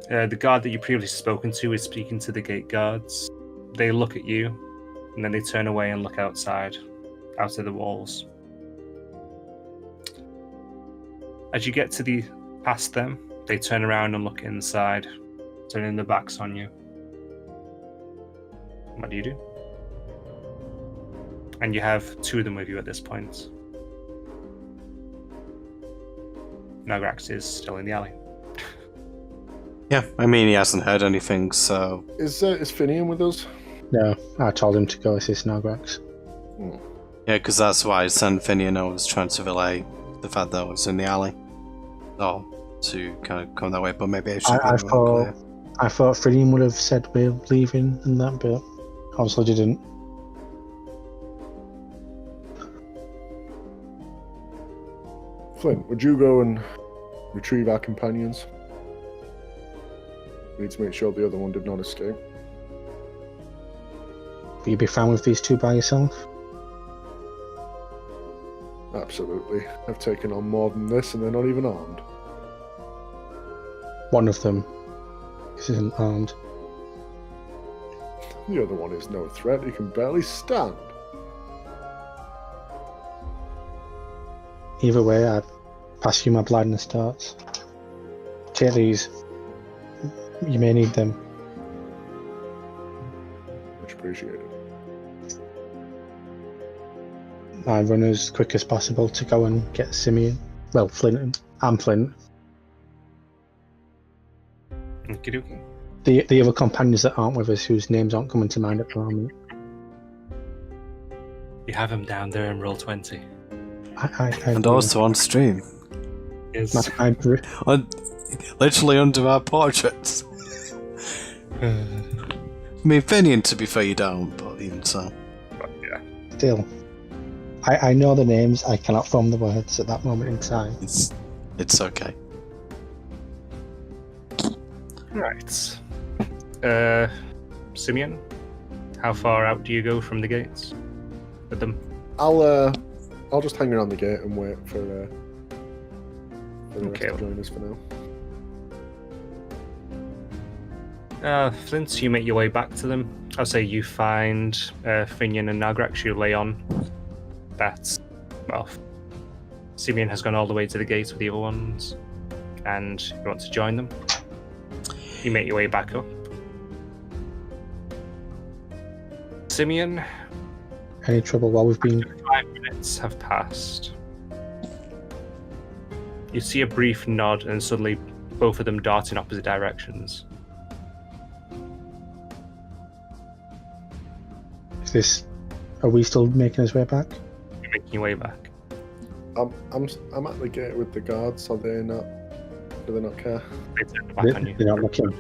Speaker 2: the guard that you previously spoken to is speaking to the gate guards. They look at you, and then they turn away and look outside, out of the walls. As you get to past them, they turn around and look inside, turning their backs on you. What do you do? And you have two of them with you at this point. Nagrax is still in the alley.
Speaker 5: Yeah, I mean, he hasn't heard anything, so...
Speaker 1: Is Finian with us?
Speaker 4: No, I told him to go assist Nagrax.
Speaker 5: Yeah, because that's why I sent Finian. I was trying to relay the fact that I was in the alley. Or to kind of come that way, but maybe I should
Speaker 4: I thought Finian would have said we're leaving and that, but obviously didn't.
Speaker 1: Flint, would you go and retrieve our companions? We need to make sure the other one did not escape.
Speaker 4: Will you be fine with these two by yourself?
Speaker 1: Absolutely. I've taken on more than this and they're not even armed.
Speaker 4: One of them isn't armed.
Speaker 1: The other one is no threat. He can barely stand.
Speaker 4: Either way, I pass you my blindness darts. Take these. You may need them.
Speaker 1: Much appreciated.
Speaker 4: I run as quick as possible to go and get Simeon. Well, Flint. I'm Flint.
Speaker 2: Okie dokie.
Speaker 4: The other companions that aren't with us, whose names aren't coming to mind at the moment.
Speaker 2: You have him down there in roll 20.
Speaker 5: And also on stream.
Speaker 2: Is
Speaker 5: Literally under our portraits. I mean, Finian, to be fair, you don't, but even so.
Speaker 2: yeah.
Speaker 4: Still, I know the names. I cannot form the words at that moment in time.
Speaker 5: It's okay.
Speaker 2: Right. Simeon, how far out do you go from the gates with them?
Speaker 1: I'll just hang around the gate and wait for the rest to join us for now.
Speaker 2: Flint, you make your way back to them. I'll say you find Finian and Nagrax. You lay on. That's, well, Simeon has gone all the way to the gates with the other ones, and you want to join them. You make your way back up. Simeon,
Speaker 4: Any trouble while we've been...
Speaker 2: 5 minutes have passed. You see a brief nod, and suddenly both of them dart in opposite directions.
Speaker 4: Is this... Are we still making our way back?
Speaker 2: You're making your way back.
Speaker 1: I'm at the gate with the guards. Are they not? Do they not care?
Speaker 2: They turn their back on you.
Speaker 4: They're not looking.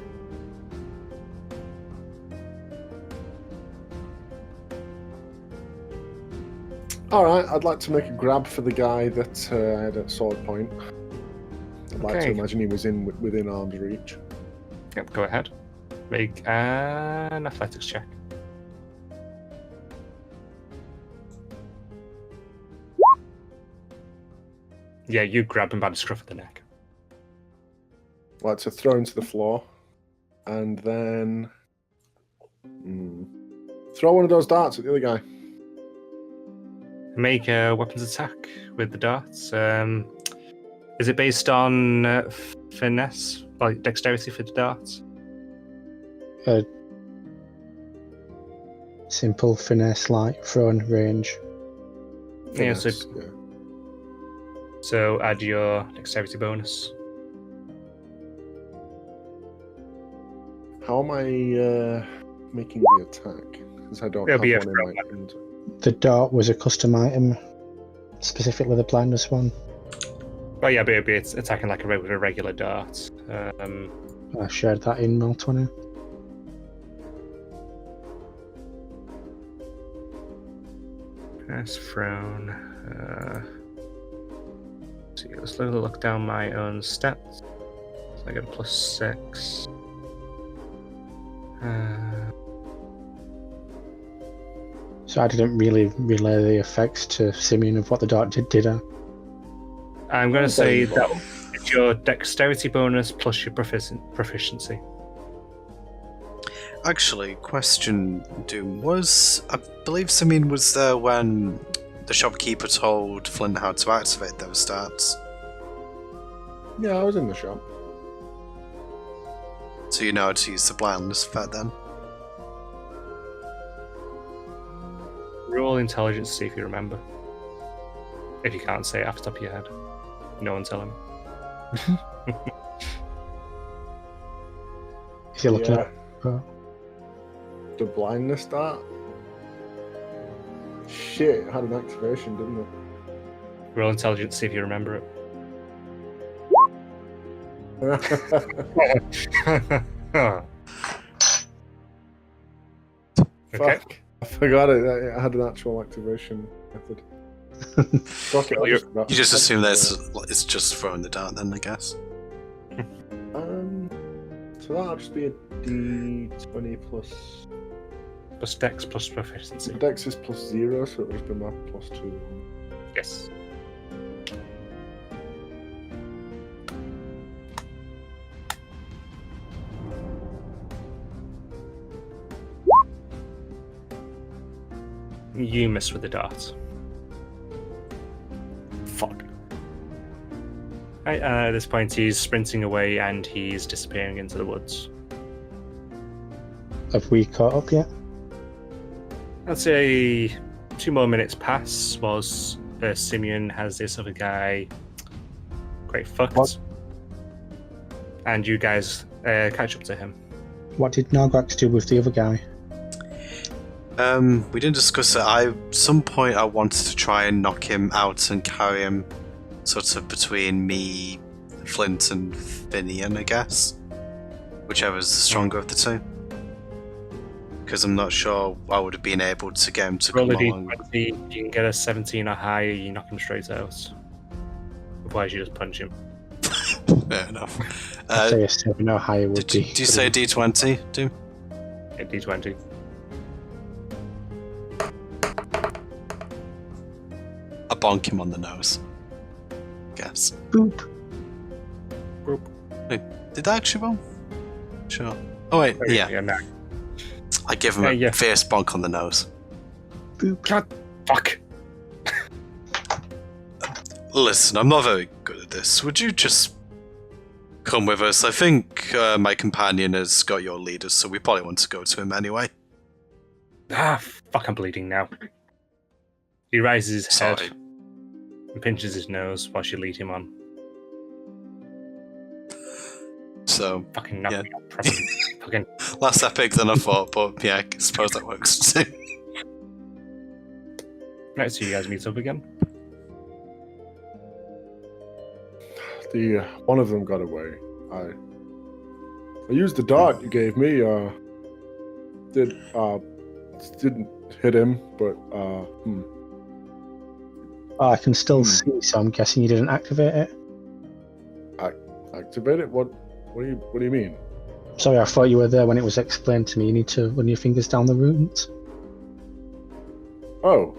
Speaker 1: All right. I'd like to make a grab for the guy that I had at sword point. I'd like to
Speaker 2: Okay.
Speaker 1: imagine he was within arm's reach.
Speaker 2: Yep, go ahead. Make an athletics check. Yeah, you grab him by the scruff of the neck.
Speaker 1: I'd like to throw him to the floor, and then throw one of those darts at the other guy.
Speaker 2: Make a weapons attack with the darts. Is it based on finesse? Like dexterity for the darts?
Speaker 4: Simple finesse, like throwing range.
Speaker 2: Yeah, so,
Speaker 1: Yes, yeah.
Speaker 2: so add your dexterity bonus.
Speaker 1: How am I making the attack? Because I don't
Speaker 2: It'll
Speaker 1: have
Speaker 2: be a
Speaker 1: one in
Speaker 2: throw
Speaker 1: my
Speaker 2: weapon.
Speaker 1: inventory.
Speaker 4: The dart was a custom item, specifically the blindness one.
Speaker 2: Well, yeah, but it'll be attacking like a regular dart.
Speaker 4: I shared that in Roll20.
Speaker 2: Pass thrown. See, let's slowly look down my own stats. So I get a +6.
Speaker 4: So I didn't really relay the effects to Simeon of what the dart did I?
Speaker 2: I'm going to say
Speaker 1: Okay.
Speaker 2: that it's your dexterity bonus plus your proficiency.
Speaker 5: Actually, question, Doom, I believe Simeon was there when the shopkeeper told Flint how to activate those stats.
Speaker 1: Yeah, I was in the shop.
Speaker 5: So you know how to use the blindness effect then?
Speaker 2: Roll intelligence to see if you remember. If you can't say it off the top of your head. No one tell him.
Speaker 4: Is he looking
Speaker 1: Yeah.
Speaker 4: at? Oh.
Speaker 1: The blindness dart? Shit, it had an activation, didn't it?
Speaker 2: Roll intelligence to see if you remember it. Okay.
Speaker 1: Fuck. I forgot it. It had an actual activation method. Fuck it, I
Speaker 2: You're-
Speaker 1: forgot.
Speaker 5: You just assume that it's just throwing the dart then, I guess.
Speaker 1: So that'll just be a d20 plus.
Speaker 2: Plus dex plus proficiency.
Speaker 1: Dex is +0, so it'll just be my +2.
Speaker 2: Yes. You miss with the dart.
Speaker 1: Fuck.
Speaker 2: Right, at this point, he's sprinting away and he's disappearing into the woods.
Speaker 4: Have we caught up yet?
Speaker 2: I'd say 2 more minutes pass whilst Simeon has this other guy quite fucked.
Speaker 4: What?
Speaker 2: And you guys catch up to him.
Speaker 4: What did Nargax do with the other guy?
Speaker 5: We didn't discuss it. At some point I wanted to try and knock him out and carry him sort of between me, Flint, and Finian, I guess. Whichever's the stronger of the two. Because I'm not sure I would have been able to get him to
Speaker 2: Roll
Speaker 5: come
Speaker 2: a
Speaker 5: along.
Speaker 2: d20, you can get a 17 or higher, you knock him straight out. Otherwise, you just punch him.
Speaker 5: Fair enough.
Speaker 4: I'd say a 7 or higher would
Speaker 5: Did
Speaker 4: be.
Speaker 5: you say D20, Doom?
Speaker 2: Hit d20.
Speaker 5: I bonk him on the nose. Guess.
Speaker 4: Boop.
Speaker 5: Wait, did that actually roll? Sure. Oh wait, yeah.
Speaker 2: No.
Speaker 5: I give him
Speaker 2: Yeah,
Speaker 5: a
Speaker 2: yeah.
Speaker 5: fierce bonk on the nose.
Speaker 4: Boop.
Speaker 2: God, fuck.
Speaker 5: Listen, I'm not very good at this. Would you just come with us? I think my companion has got your leaders, so we probably want to go to him anyway.
Speaker 2: Ah, fuck, I'm bleeding now. He raises his head
Speaker 5: Sorry.
Speaker 2: and pinches his nose while you lead him on.
Speaker 5: So,
Speaker 2: Fucking knock
Speaker 5: Yeah.
Speaker 2: me out properly. Fucking
Speaker 5: less epic than I thought, but yeah, I suppose that works too.
Speaker 2: right, so you guys meet up again.
Speaker 1: The one of them got away. I used the dart you gave me. Didn't hit him, but
Speaker 4: Oh, I can still see, so I'm guessing you didn't activate it.
Speaker 1: activate it. What do you mean?
Speaker 4: Sorry, I thought you were there when it was explained to me. You need to run your fingers down the runes.
Speaker 1: Oh,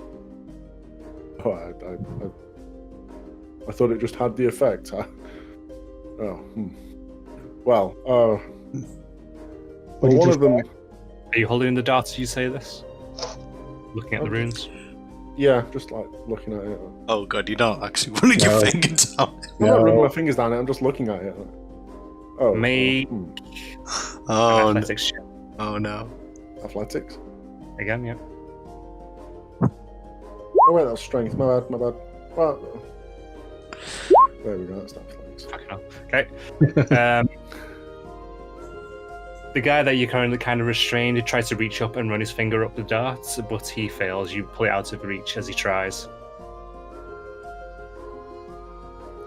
Speaker 1: I thought it just had the effect. Well,
Speaker 4: What did
Speaker 1: one
Speaker 4: you
Speaker 1: of them.
Speaker 2: Are you holding the dart as you say this? Looking at the runes?
Speaker 1: Yeah, just like looking at it.
Speaker 5: Oh god, you're not actually running your
Speaker 4: No.
Speaker 5: finger down.
Speaker 1: I'm not running
Speaker 4: No.
Speaker 1: my fingers down it. I'm just looking at it. Oh.
Speaker 2: Make an
Speaker 5: Oh, no.
Speaker 2: athletics check.
Speaker 5: Oh no.
Speaker 1: Athletics.
Speaker 2: Again, yeah.
Speaker 1: Oh wait, that's strength. My bad. Well, there we go. That's not athletics.
Speaker 2: Fucking hell. Okay. The guy that you're currently kind of restrained, he tries to reach up and run his finger up the dart, but he fails. You pull it out of reach as he tries.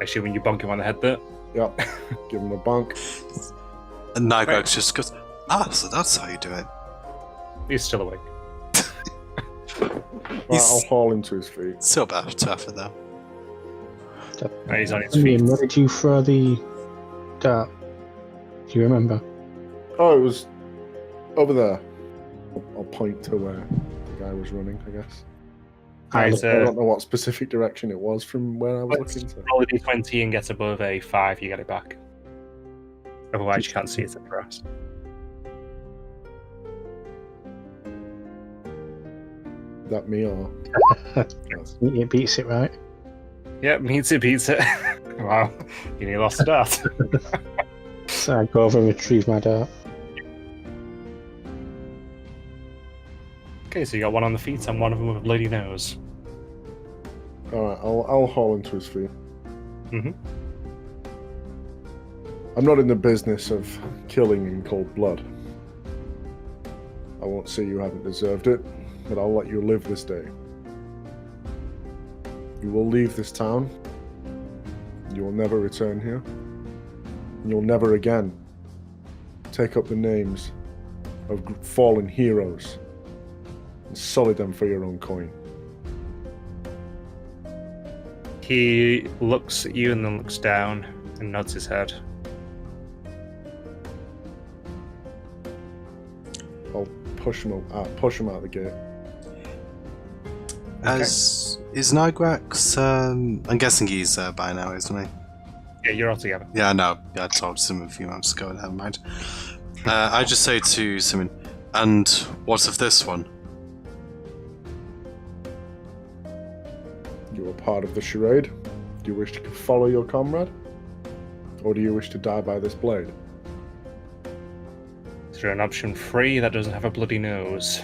Speaker 2: Actually, when you bonk him on the head there.
Speaker 1: Yep. Give him a bunk.
Speaker 5: And Nygax just goes, so that's how you do it.
Speaker 2: He's still awake.
Speaker 1: Right, I'll haul him to his feet.
Speaker 5: So bad tougher though.
Speaker 2: He's on his feet.
Speaker 4: Where did you throw the dart? Do you remember?
Speaker 1: Oh, it was over there. I'll point to where the guy was running, I guess.
Speaker 2: Right,
Speaker 1: I don't know what specific direction it was from where I was looking. So.
Speaker 2: Roll a d20 and get above a 5, you get it back. Otherwise, you can't see it at the rest.
Speaker 1: That me or?
Speaker 4: It beats it, right?
Speaker 2: Yep, beats it. Wow, you nearly lost the dart.
Speaker 4: So I go over and retrieve my dart.
Speaker 2: Okay, so you got one on the feet and one of them with a bloody nose.
Speaker 1: Alright, I'll haul him to his feet.
Speaker 2: Mm-hmm.
Speaker 1: I'm not in the business of killing in cold blood. I won't say you haven't deserved it, but I'll let you live this day. You will leave this town. You will never return here. And you'll never again take up the names of fallen heroes and sully them for your own coin.
Speaker 2: He looks at you and then looks down and nods his head.
Speaker 1: I'll push him out the gate.
Speaker 5: Is Nygax, I'm guessing he's there by now, isn't he?
Speaker 2: Yeah, you're all together.
Speaker 5: Yeah, no, I told him a few months ago, never mind. I just say to Simon, and what of this one?
Speaker 1: You are part of the charade. Do you wish to follow your comrade? Or do you wish to die by this blade?
Speaker 2: Is there an option 3 that doesn't have a bloody nose?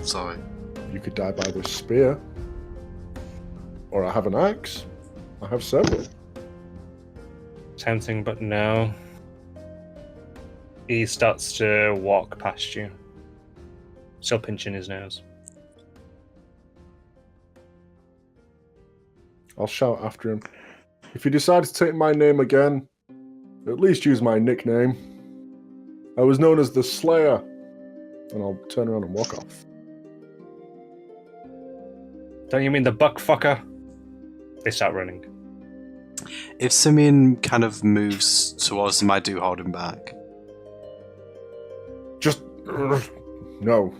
Speaker 5: Sorry.
Speaker 1: You could die by this spear. Or I have an axe. I have several.
Speaker 2: Tempting, but no. He starts to walk past you, still pinching his nose.
Speaker 1: I'll shout after him. If you decide to take my name again, at least use my nickname. I was known as the Slayer. And I'll turn around and walk off.
Speaker 2: Don't you mean the buck fucker? They start running.
Speaker 5: If Simeon kind of moves towards him, I do hold him back.
Speaker 1: Just... No.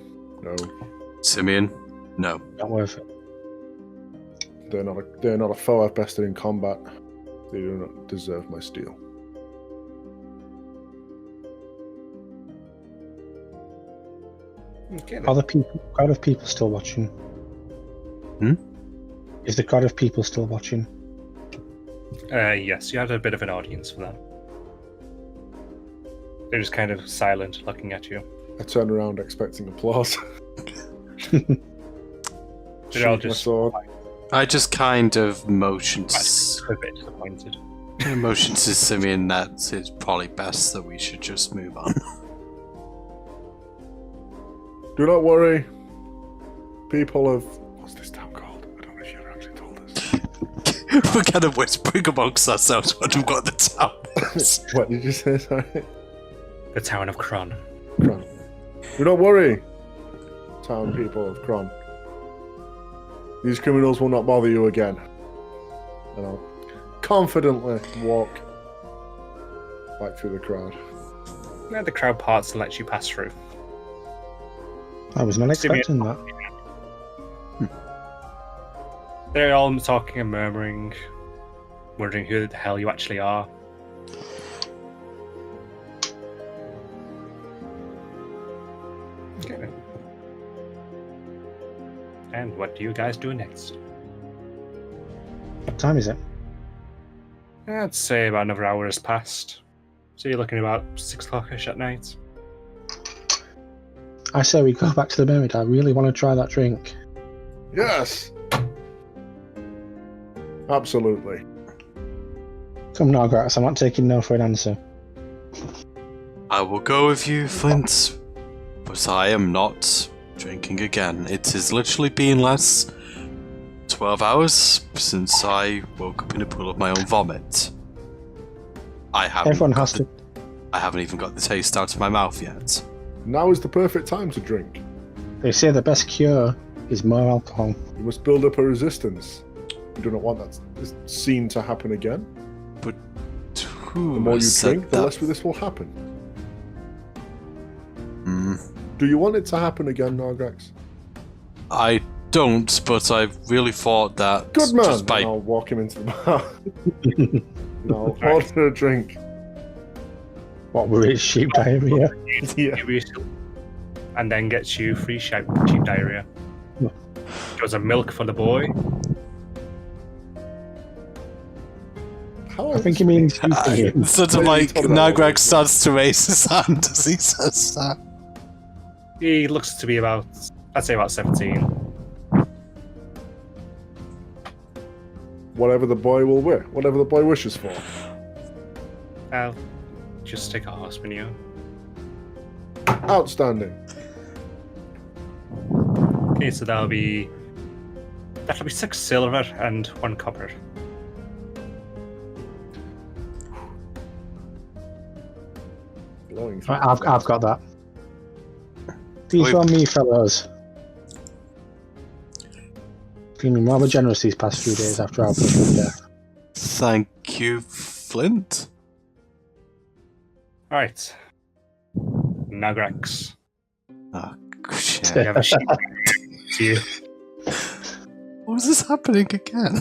Speaker 5: Simeon, no.
Speaker 4: Not worth it.
Speaker 1: They're not a foe I've bested in combat. They do not deserve my steel.
Speaker 2: Okay,
Speaker 4: Are the crowd of people still watching?
Speaker 5: Hmm?
Speaker 4: Is the crowd of people still watching?
Speaker 2: yes, you had a bit of an audience for that. They're just kind of silent, looking at you.
Speaker 1: I turn around expecting applause.
Speaker 2: They're all
Speaker 1: Shoot my
Speaker 2: just
Speaker 1: sword.
Speaker 5: I just kind of motion
Speaker 2: a bit disappointed.
Speaker 5: to Simeon that it's probably best that we should just move on.
Speaker 1: Do not worry. People of... What's this town called? I don't know if you ever actually told us.
Speaker 5: We're kind of whispering amongst ourselves when we've got the town.
Speaker 1: What did you say, sorry?
Speaker 2: The town of Kron.
Speaker 1: Kron. Do not worry, town people of Kron. These criminals will not bother you again. And I'll confidently walk back through the crowd.
Speaker 2: Yeah, the crowd parts and lets you pass through.
Speaker 4: I was not
Speaker 2: Simeon-
Speaker 4: expecting that.
Speaker 2: They're all talking and murmuring, wondering who the hell you actually are. Okay. Then. And what do you guys do next?
Speaker 4: What time is it?
Speaker 2: I'd say about another hour has passed. So you're looking about 6 o'clock-ish at night.
Speaker 4: I say we go back to the mermaid. I really want to try that drink.
Speaker 1: Yes! Absolutely.
Speaker 4: Come now, Grax. I'm not taking no for an answer.
Speaker 5: I will go with you, Flint, but I am not drinking again. It has literally been less 12 hours since I woke up in a pool of my own vomit. I haven't even got the taste out of my mouth yet.
Speaker 1: Now is the perfect time to drink.
Speaker 4: They say the best cure is more alcohol.
Speaker 1: You must build up a resistance. You do not want that scene to happen again.
Speaker 5: But who
Speaker 1: The more you
Speaker 5: said
Speaker 1: drink, the
Speaker 5: that?
Speaker 1: less this will happen.
Speaker 5: Hmm.
Speaker 1: Do you want it to happen again, Nargrax?
Speaker 5: I don't, but I really thought that
Speaker 1: Good man!
Speaker 5: just by
Speaker 1: And I'll walk him into the bar. And I'll order a drink.
Speaker 4: What were it? Sheep diarrhea?
Speaker 1: Yeah.
Speaker 2: And then gets you free cheap diarrhea.
Speaker 4: No.
Speaker 2: Goes a milk for the boy.
Speaker 1: How
Speaker 4: I think you mean sheep.
Speaker 5: sort of
Speaker 1: Maybe
Speaker 5: like
Speaker 1: talk about
Speaker 5: Nagrag
Speaker 1: it.
Speaker 5: starts to raise his hand as he says that.
Speaker 2: He looks to be about, I'd say about 17.
Speaker 1: Whatever the boy will wear. Whatever the boy wishes for.
Speaker 2: I'll just take a horse menu.
Speaker 1: Outstanding.
Speaker 2: Okay, so that'll be 6 silver and 1 copper.
Speaker 1: Blowing through.
Speaker 4: Right, I've got that. These
Speaker 5: Wait.
Speaker 4: are me, fellows. Feeling rather generous these past few days after our push death.
Speaker 5: Thank you, Flint.
Speaker 2: Alright. Nagrax.
Speaker 5: Oh,
Speaker 2: You
Speaker 5: shit.
Speaker 2: have a sheep to you.
Speaker 5: What was this happening again?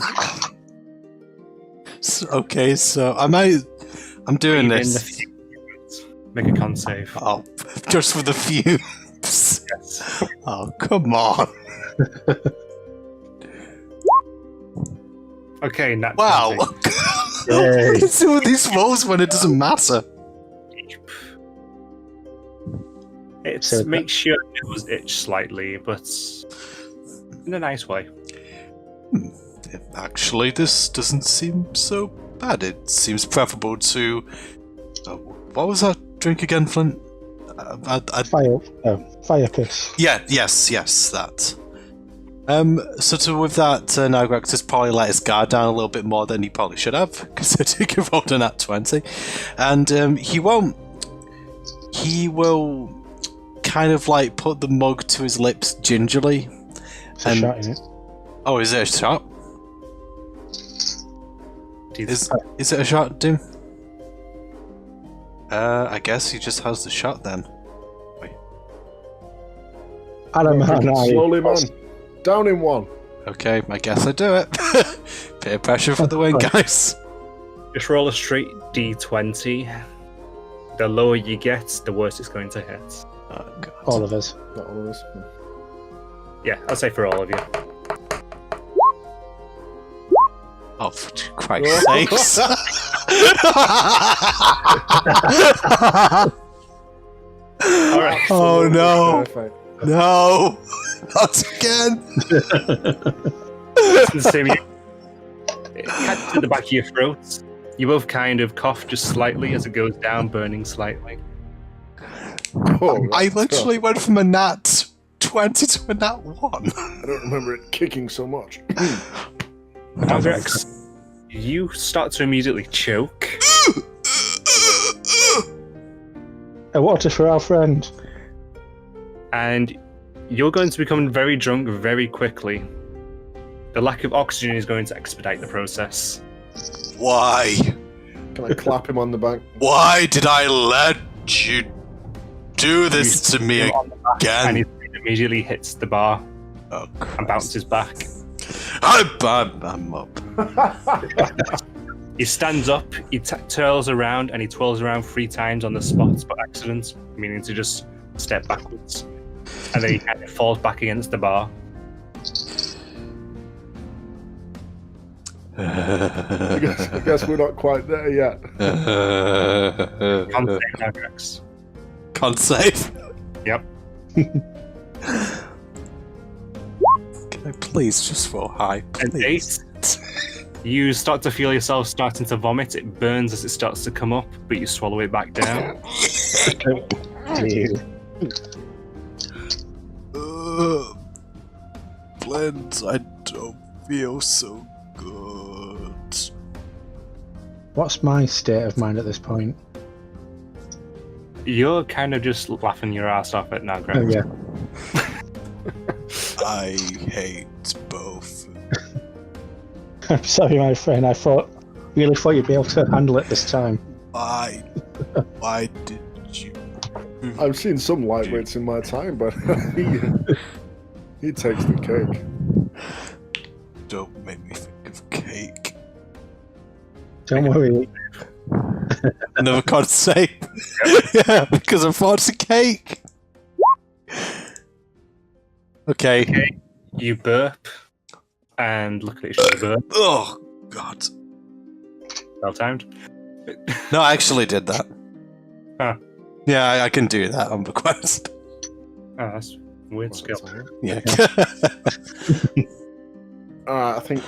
Speaker 5: Okay, so I'm doing
Speaker 2: In the
Speaker 5: this.
Speaker 2: few minutes. Make a con save.
Speaker 5: Oh, just for the fumes.
Speaker 2: Yes.
Speaker 5: Oh, come on.
Speaker 2: Okay, nat
Speaker 5: Wow.
Speaker 2: 20.
Speaker 4: Yay.
Speaker 5: What is it with these rolls when it doesn't matter?
Speaker 2: It
Speaker 4: So
Speaker 2: makes your nose itch slightly, but in a nice way.
Speaker 5: Actually, this doesn't seem so bad. It seems preferable to... what was that drink again, Flint?
Speaker 4: Fire piss.
Speaker 5: Yeah, yes, that. Sort of with that, Nagrax has probably let his guard down a little bit more than he probably should have, considering he rolled a nat 20. And he will kind of like put the mug to his lips gingerly.
Speaker 4: It's a shot, isn't it?
Speaker 5: Oh, is it a shot? Is it a shot, Doom? I guess he just has the shot then.
Speaker 4: Adam,
Speaker 1: Slowly, man. Down in one.
Speaker 5: Okay, I guess I do it. Peer pressure for the win, guys.
Speaker 2: Just roll a straight d20. The lower you get, the worse it's going to hit.
Speaker 5: Oh, God.
Speaker 4: all of us.
Speaker 1: Not all of us.
Speaker 2: Yeah, I'll say for all of you.
Speaker 5: Oh, for Christ's sakes.
Speaker 2: Alright.
Speaker 5: Oh, no.
Speaker 1: Perfect.
Speaker 5: No. Not again.
Speaker 2: It's the same. It cuts to the back of your throat. You both kind of cough just slightly as it goes down, burning slightly.
Speaker 1: Oh,
Speaker 5: I
Speaker 1: that's
Speaker 5: literally
Speaker 1: tough.
Speaker 5: went from a nat 20 to a nat 1.
Speaker 1: I don't remember it kicking so much.
Speaker 2: Nagrax, you start to immediately choke.
Speaker 4: A water for our friend.
Speaker 2: And you're going to become very drunk very quickly. The lack of oxygen is going to expedite the process.
Speaker 5: Why?
Speaker 1: Can I clap him on the back?
Speaker 5: Why did I let you do this to me
Speaker 2: On the back, and
Speaker 5: again?
Speaker 2: he immediately hits the bar
Speaker 5: Oh,
Speaker 2: and bounces back.
Speaker 5: I'm up.
Speaker 2: He stands up, he twirls around, and he twirls around 3 times on the spot by accident, meaning to just step backwards. And then he kind of falls back against the bar.
Speaker 1: I guess we're not quite there yet.
Speaker 2: Can't save now, Grex.
Speaker 5: Can't save.
Speaker 2: Yep.
Speaker 5: Can I please just roll high,
Speaker 2: An
Speaker 5: please?
Speaker 2: 8. You start to feel yourself starting to vomit. It burns as it starts to come up, but you swallow it back down.
Speaker 5: Blend, I don't feel so good.
Speaker 4: What's my state of mind at this point?
Speaker 2: You're kind of just laughing your ass off at now, Grex.
Speaker 4: Oh, yeah.
Speaker 5: I hate both.
Speaker 4: I'm sorry, my friend. Really thought you'd be able to handle it this time.
Speaker 5: Why did you?
Speaker 1: I've seen some lightweights in my time, but he takes the cake.
Speaker 5: Don't make me think of cake.
Speaker 4: Don't worry.
Speaker 5: Another con save. Yeah, because I thought it's a cake. Okay.
Speaker 2: You burp, and look at it, burp.
Speaker 5: Oh God.
Speaker 2: Well timed.
Speaker 5: No, I actually did that.
Speaker 2: Huh.
Speaker 5: Yeah, I can do that on request.
Speaker 2: Oh, that's a weird skill.
Speaker 5: Yeah.
Speaker 1: I think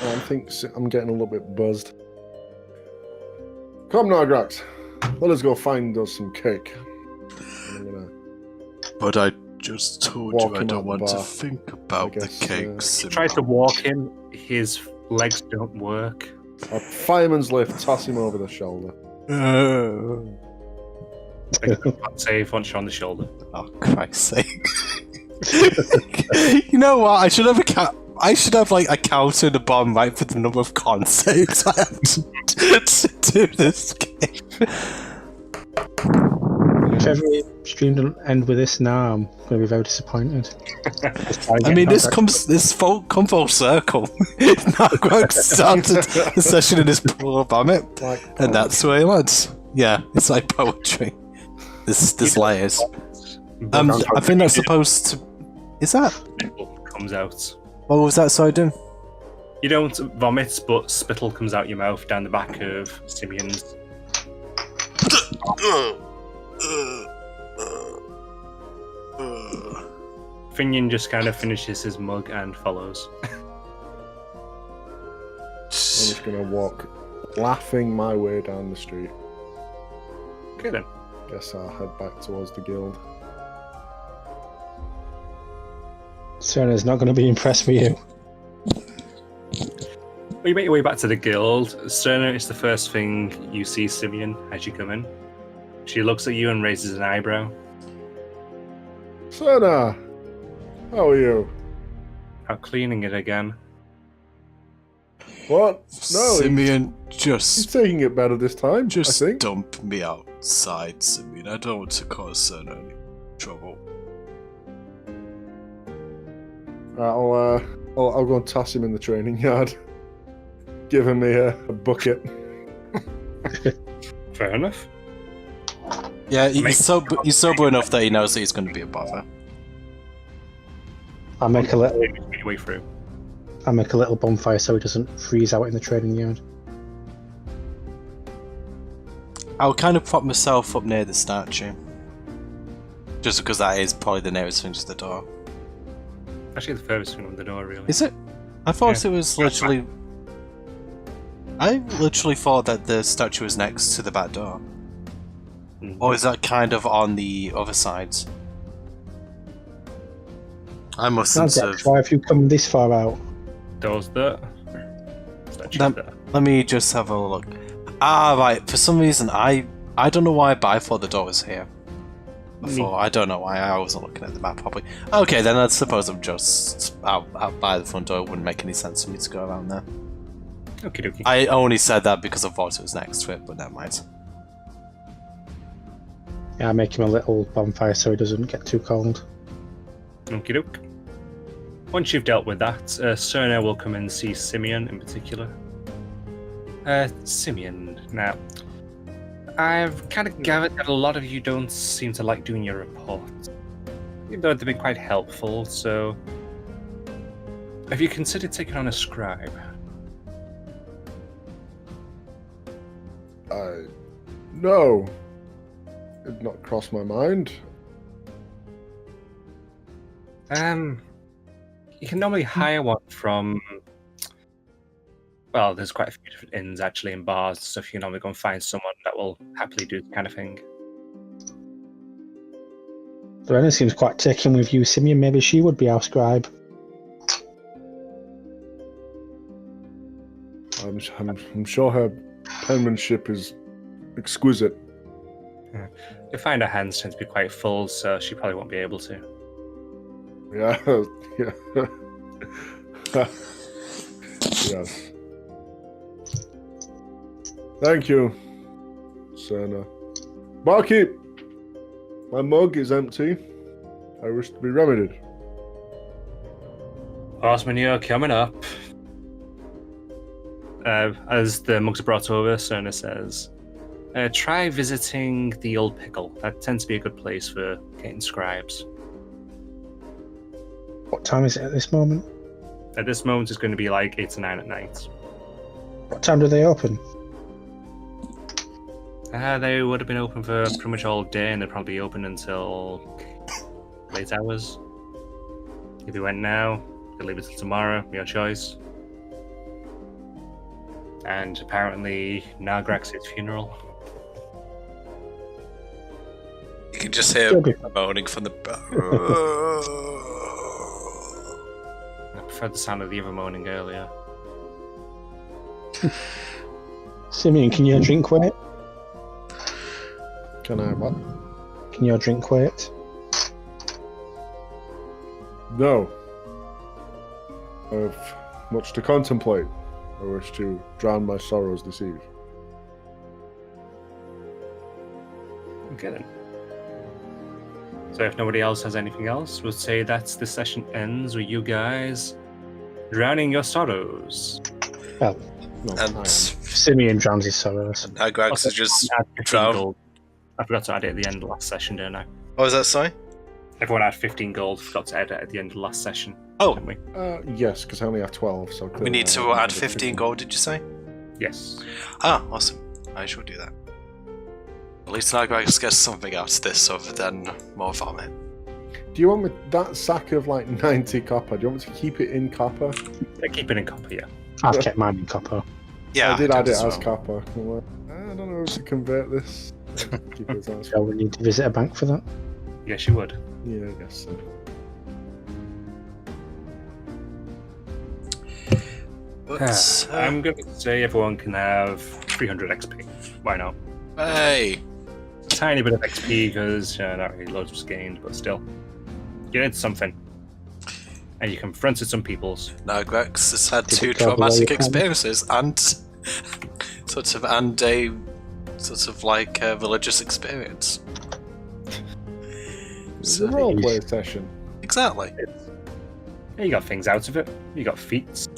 Speaker 1: I'm getting a little bit buzzed. Come now, Grax. Let us go find us some cake. I'm gonna
Speaker 5: But I just told
Speaker 1: Walk
Speaker 5: you I
Speaker 1: him
Speaker 5: don't
Speaker 1: out the
Speaker 5: want to
Speaker 1: bar.
Speaker 5: think about
Speaker 1: I guess,
Speaker 5: the cakes.
Speaker 2: Try to walk him, his legs don't work.
Speaker 1: a fireman's lift, toss him over the shoulder.
Speaker 2: Save once you're on the shoulder.
Speaker 5: Oh Christ's sake! You know what? I should have like accounted a bomb right for the number of con saves I have to do this game.
Speaker 4: If every stream doesn't end with this now, I'm going to be very disappointed.
Speaker 5: I mean, come full circle. Now Greg started the session in his pool vomit, and that's where he went. Yeah, it's like poetry. There's layers. I think that's supposed to. Is that?
Speaker 2: Spittle comes out.
Speaker 5: What was that? Sorry, doing?
Speaker 2: You don't vomit, but spittle comes out your mouth down the back of Simeon's. Finian just kind of finishes his mug and follows.
Speaker 1: I'm just gonna walk, laughing my way down the street.
Speaker 2: Okay then.
Speaker 1: Guess I'll head back towards the guild.
Speaker 4: Serena's not going to be impressed with you.
Speaker 2: Well, you make your way back to the guild. Serna is the first thing you see Simeon as you come in. She looks at you and raises an eyebrow.
Speaker 1: Senna, how are you?
Speaker 2: Out cleaning it again.
Speaker 1: What? No,
Speaker 5: Simeon,
Speaker 1: he's
Speaker 5: just
Speaker 1: taking it better this time. I think.
Speaker 5: dump me outside, Simeon. I don't want to cause Serna any trouble.
Speaker 1: I'll go and toss him in the training yard. Give him a bucket.
Speaker 2: Fair enough.
Speaker 5: Yeah, he's sober enough that he knows that he's going to be a bother.
Speaker 4: I'll make a little
Speaker 2: Make your way through.
Speaker 4: bonfire so he doesn't freeze out in the training yard.
Speaker 5: I'll kind of prop myself up near the statue. Just because that is probably the nearest thing to the door.
Speaker 2: Actually, the furthest thing on the door, really.
Speaker 5: Is it? I thought
Speaker 2: Yeah.
Speaker 5: it was literally... I literally thought that the statue was next to the back door.
Speaker 2: Mm.
Speaker 5: Or is that kind of on the other side? I mustn't have...
Speaker 4: Why have you come this far out?
Speaker 2: Door's there. Statue's
Speaker 5: That-
Speaker 2: there.
Speaker 5: Let me just have a look. Ah, right. For some reason, I don't know why, but I thought the door was here. Before. I don't know why. I wasn't looking at the map properly. Okay, then I suppose I'm just out by the front door. It wouldn't make any sense for me to go around there.
Speaker 2: Okie dokie.
Speaker 5: I only said that because I thought it was next to it, but never mind.
Speaker 4: Yeah, I'll make him a little bonfire so he doesn't get too cold.
Speaker 2: Okie doke. Once you've dealt with that, Serna will come and see Simeon in particular. Simeon, now, I've kind of gathered that a lot of you don't seem to like doing your reports, even though they've been quite helpful, so have you considered taking on a scribe?
Speaker 1: No. It did not cross my mind.
Speaker 2: You can normally hire one from. Well, there's quite a few different inns actually and bars and stuff. You can normally go and find someone that will happily do the kind of thing.
Speaker 4: Lorena seems quite taken with you, Simeon. Maybe she would be our scribe.
Speaker 1: I'm sure her penmanship is exquisite.
Speaker 2: You find her hands tend to be quite full, so she probably won't be able to.
Speaker 1: Yeah, yeah. Yes. Thank you, Serna. Barkeep! My mug is empty. I wish to be remedied.
Speaker 2: Horseman, you're coming up. As the mugs are brought over, Serna says, try visiting the Old Pickle. That tends to be a good place for getting scribes.
Speaker 4: What time is it at this moment?
Speaker 2: At this moment, it's going to be like 8 to 9 at night.
Speaker 4: What time do they open?
Speaker 2: They would have been open for pretty much all day, and they'd probably be open until late hours. If you went now, you'll leave it till tomorrow, your choice. And apparently, Nagrax's funeral.
Speaker 3: You can just hear moaning from the.
Speaker 2: I preferred the sound of the other moaning earlier.
Speaker 4: Simeon, can your drink wait?
Speaker 1: Can I what?
Speaker 4: Can your drink wait?
Speaker 1: No. I have much to contemplate. I wish to drown my sorrows this eve.
Speaker 2: Okay then. So if nobody else has anything else, we'll say that the session ends with you guys drowning your sorrows.
Speaker 4: Well,
Speaker 1: No,
Speaker 3: And
Speaker 4: Simeon drowns his sorrows.
Speaker 3: Nagrax is just
Speaker 2: Add 15
Speaker 3: drown.
Speaker 2: gold. I forgot to add it at the end of the last session, didn't I?
Speaker 3: What was that, sorry?
Speaker 2: Everyone had 15 gold. Forgot to add it at the end of the last session.
Speaker 3: Oh.
Speaker 2: Didn't we?
Speaker 1: yes, because I only have 12, so...
Speaker 3: We need to add 15 gold, did you say?
Speaker 2: Yes.
Speaker 3: Ah, awesome. I shall do that. At least Nagrax gets something out of this other than more vomit.
Speaker 1: Do you want me that sack of like 90 copper? Do you want me to keep it in copper?
Speaker 2: Yeah, keep it in copper, yeah.
Speaker 4: I've kept mine in copper.
Speaker 3: Yeah,
Speaker 1: I did add it
Speaker 3: as
Speaker 1: as
Speaker 3: well.
Speaker 1: copper. I'm like, I don't know how to convert this. Keep it as
Speaker 4: So we need to visit a bank for that.
Speaker 2: Yes, you would.
Speaker 1: Yeah, I guess so.
Speaker 3: But,
Speaker 2: I'm going to say everyone can have 300 XP. Why not?
Speaker 3: hey!
Speaker 2: Tiny bit of XP because not really loads was gained, but still. You did something. And you confronted some peoples.
Speaker 3: Nagrax has had
Speaker 4: Did
Speaker 3: two
Speaker 4: it go below
Speaker 3: traumatic
Speaker 4: your pen?
Speaker 3: experiences and a sort of like religious experience.
Speaker 1: It's a roleplay session.
Speaker 3: Exactly.
Speaker 2: Yeah, you got things out of it. You got feats.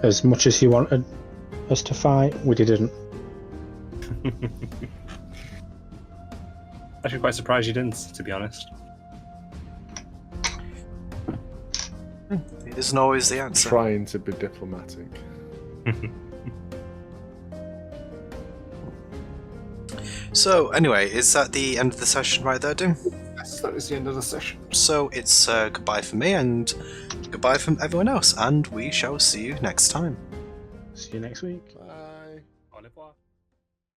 Speaker 4: As much as he wanted us to fight, we didn't.
Speaker 2: Actually, quite surprised you didn't, to be honest.
Speaker 3: It isn't always the answer.
Speaker 1: Trying to be diplomatic.
Speaker 3: So, anyway, is that the end of the session right there, Doom?
Speaker 2: Yes, that is the end of the session.
Speaker 3: So, it's goodbye from me and goodbye from everyone else, and we shall see you next time.
Speaker 4: See you next week.
Speaker 1: Bye.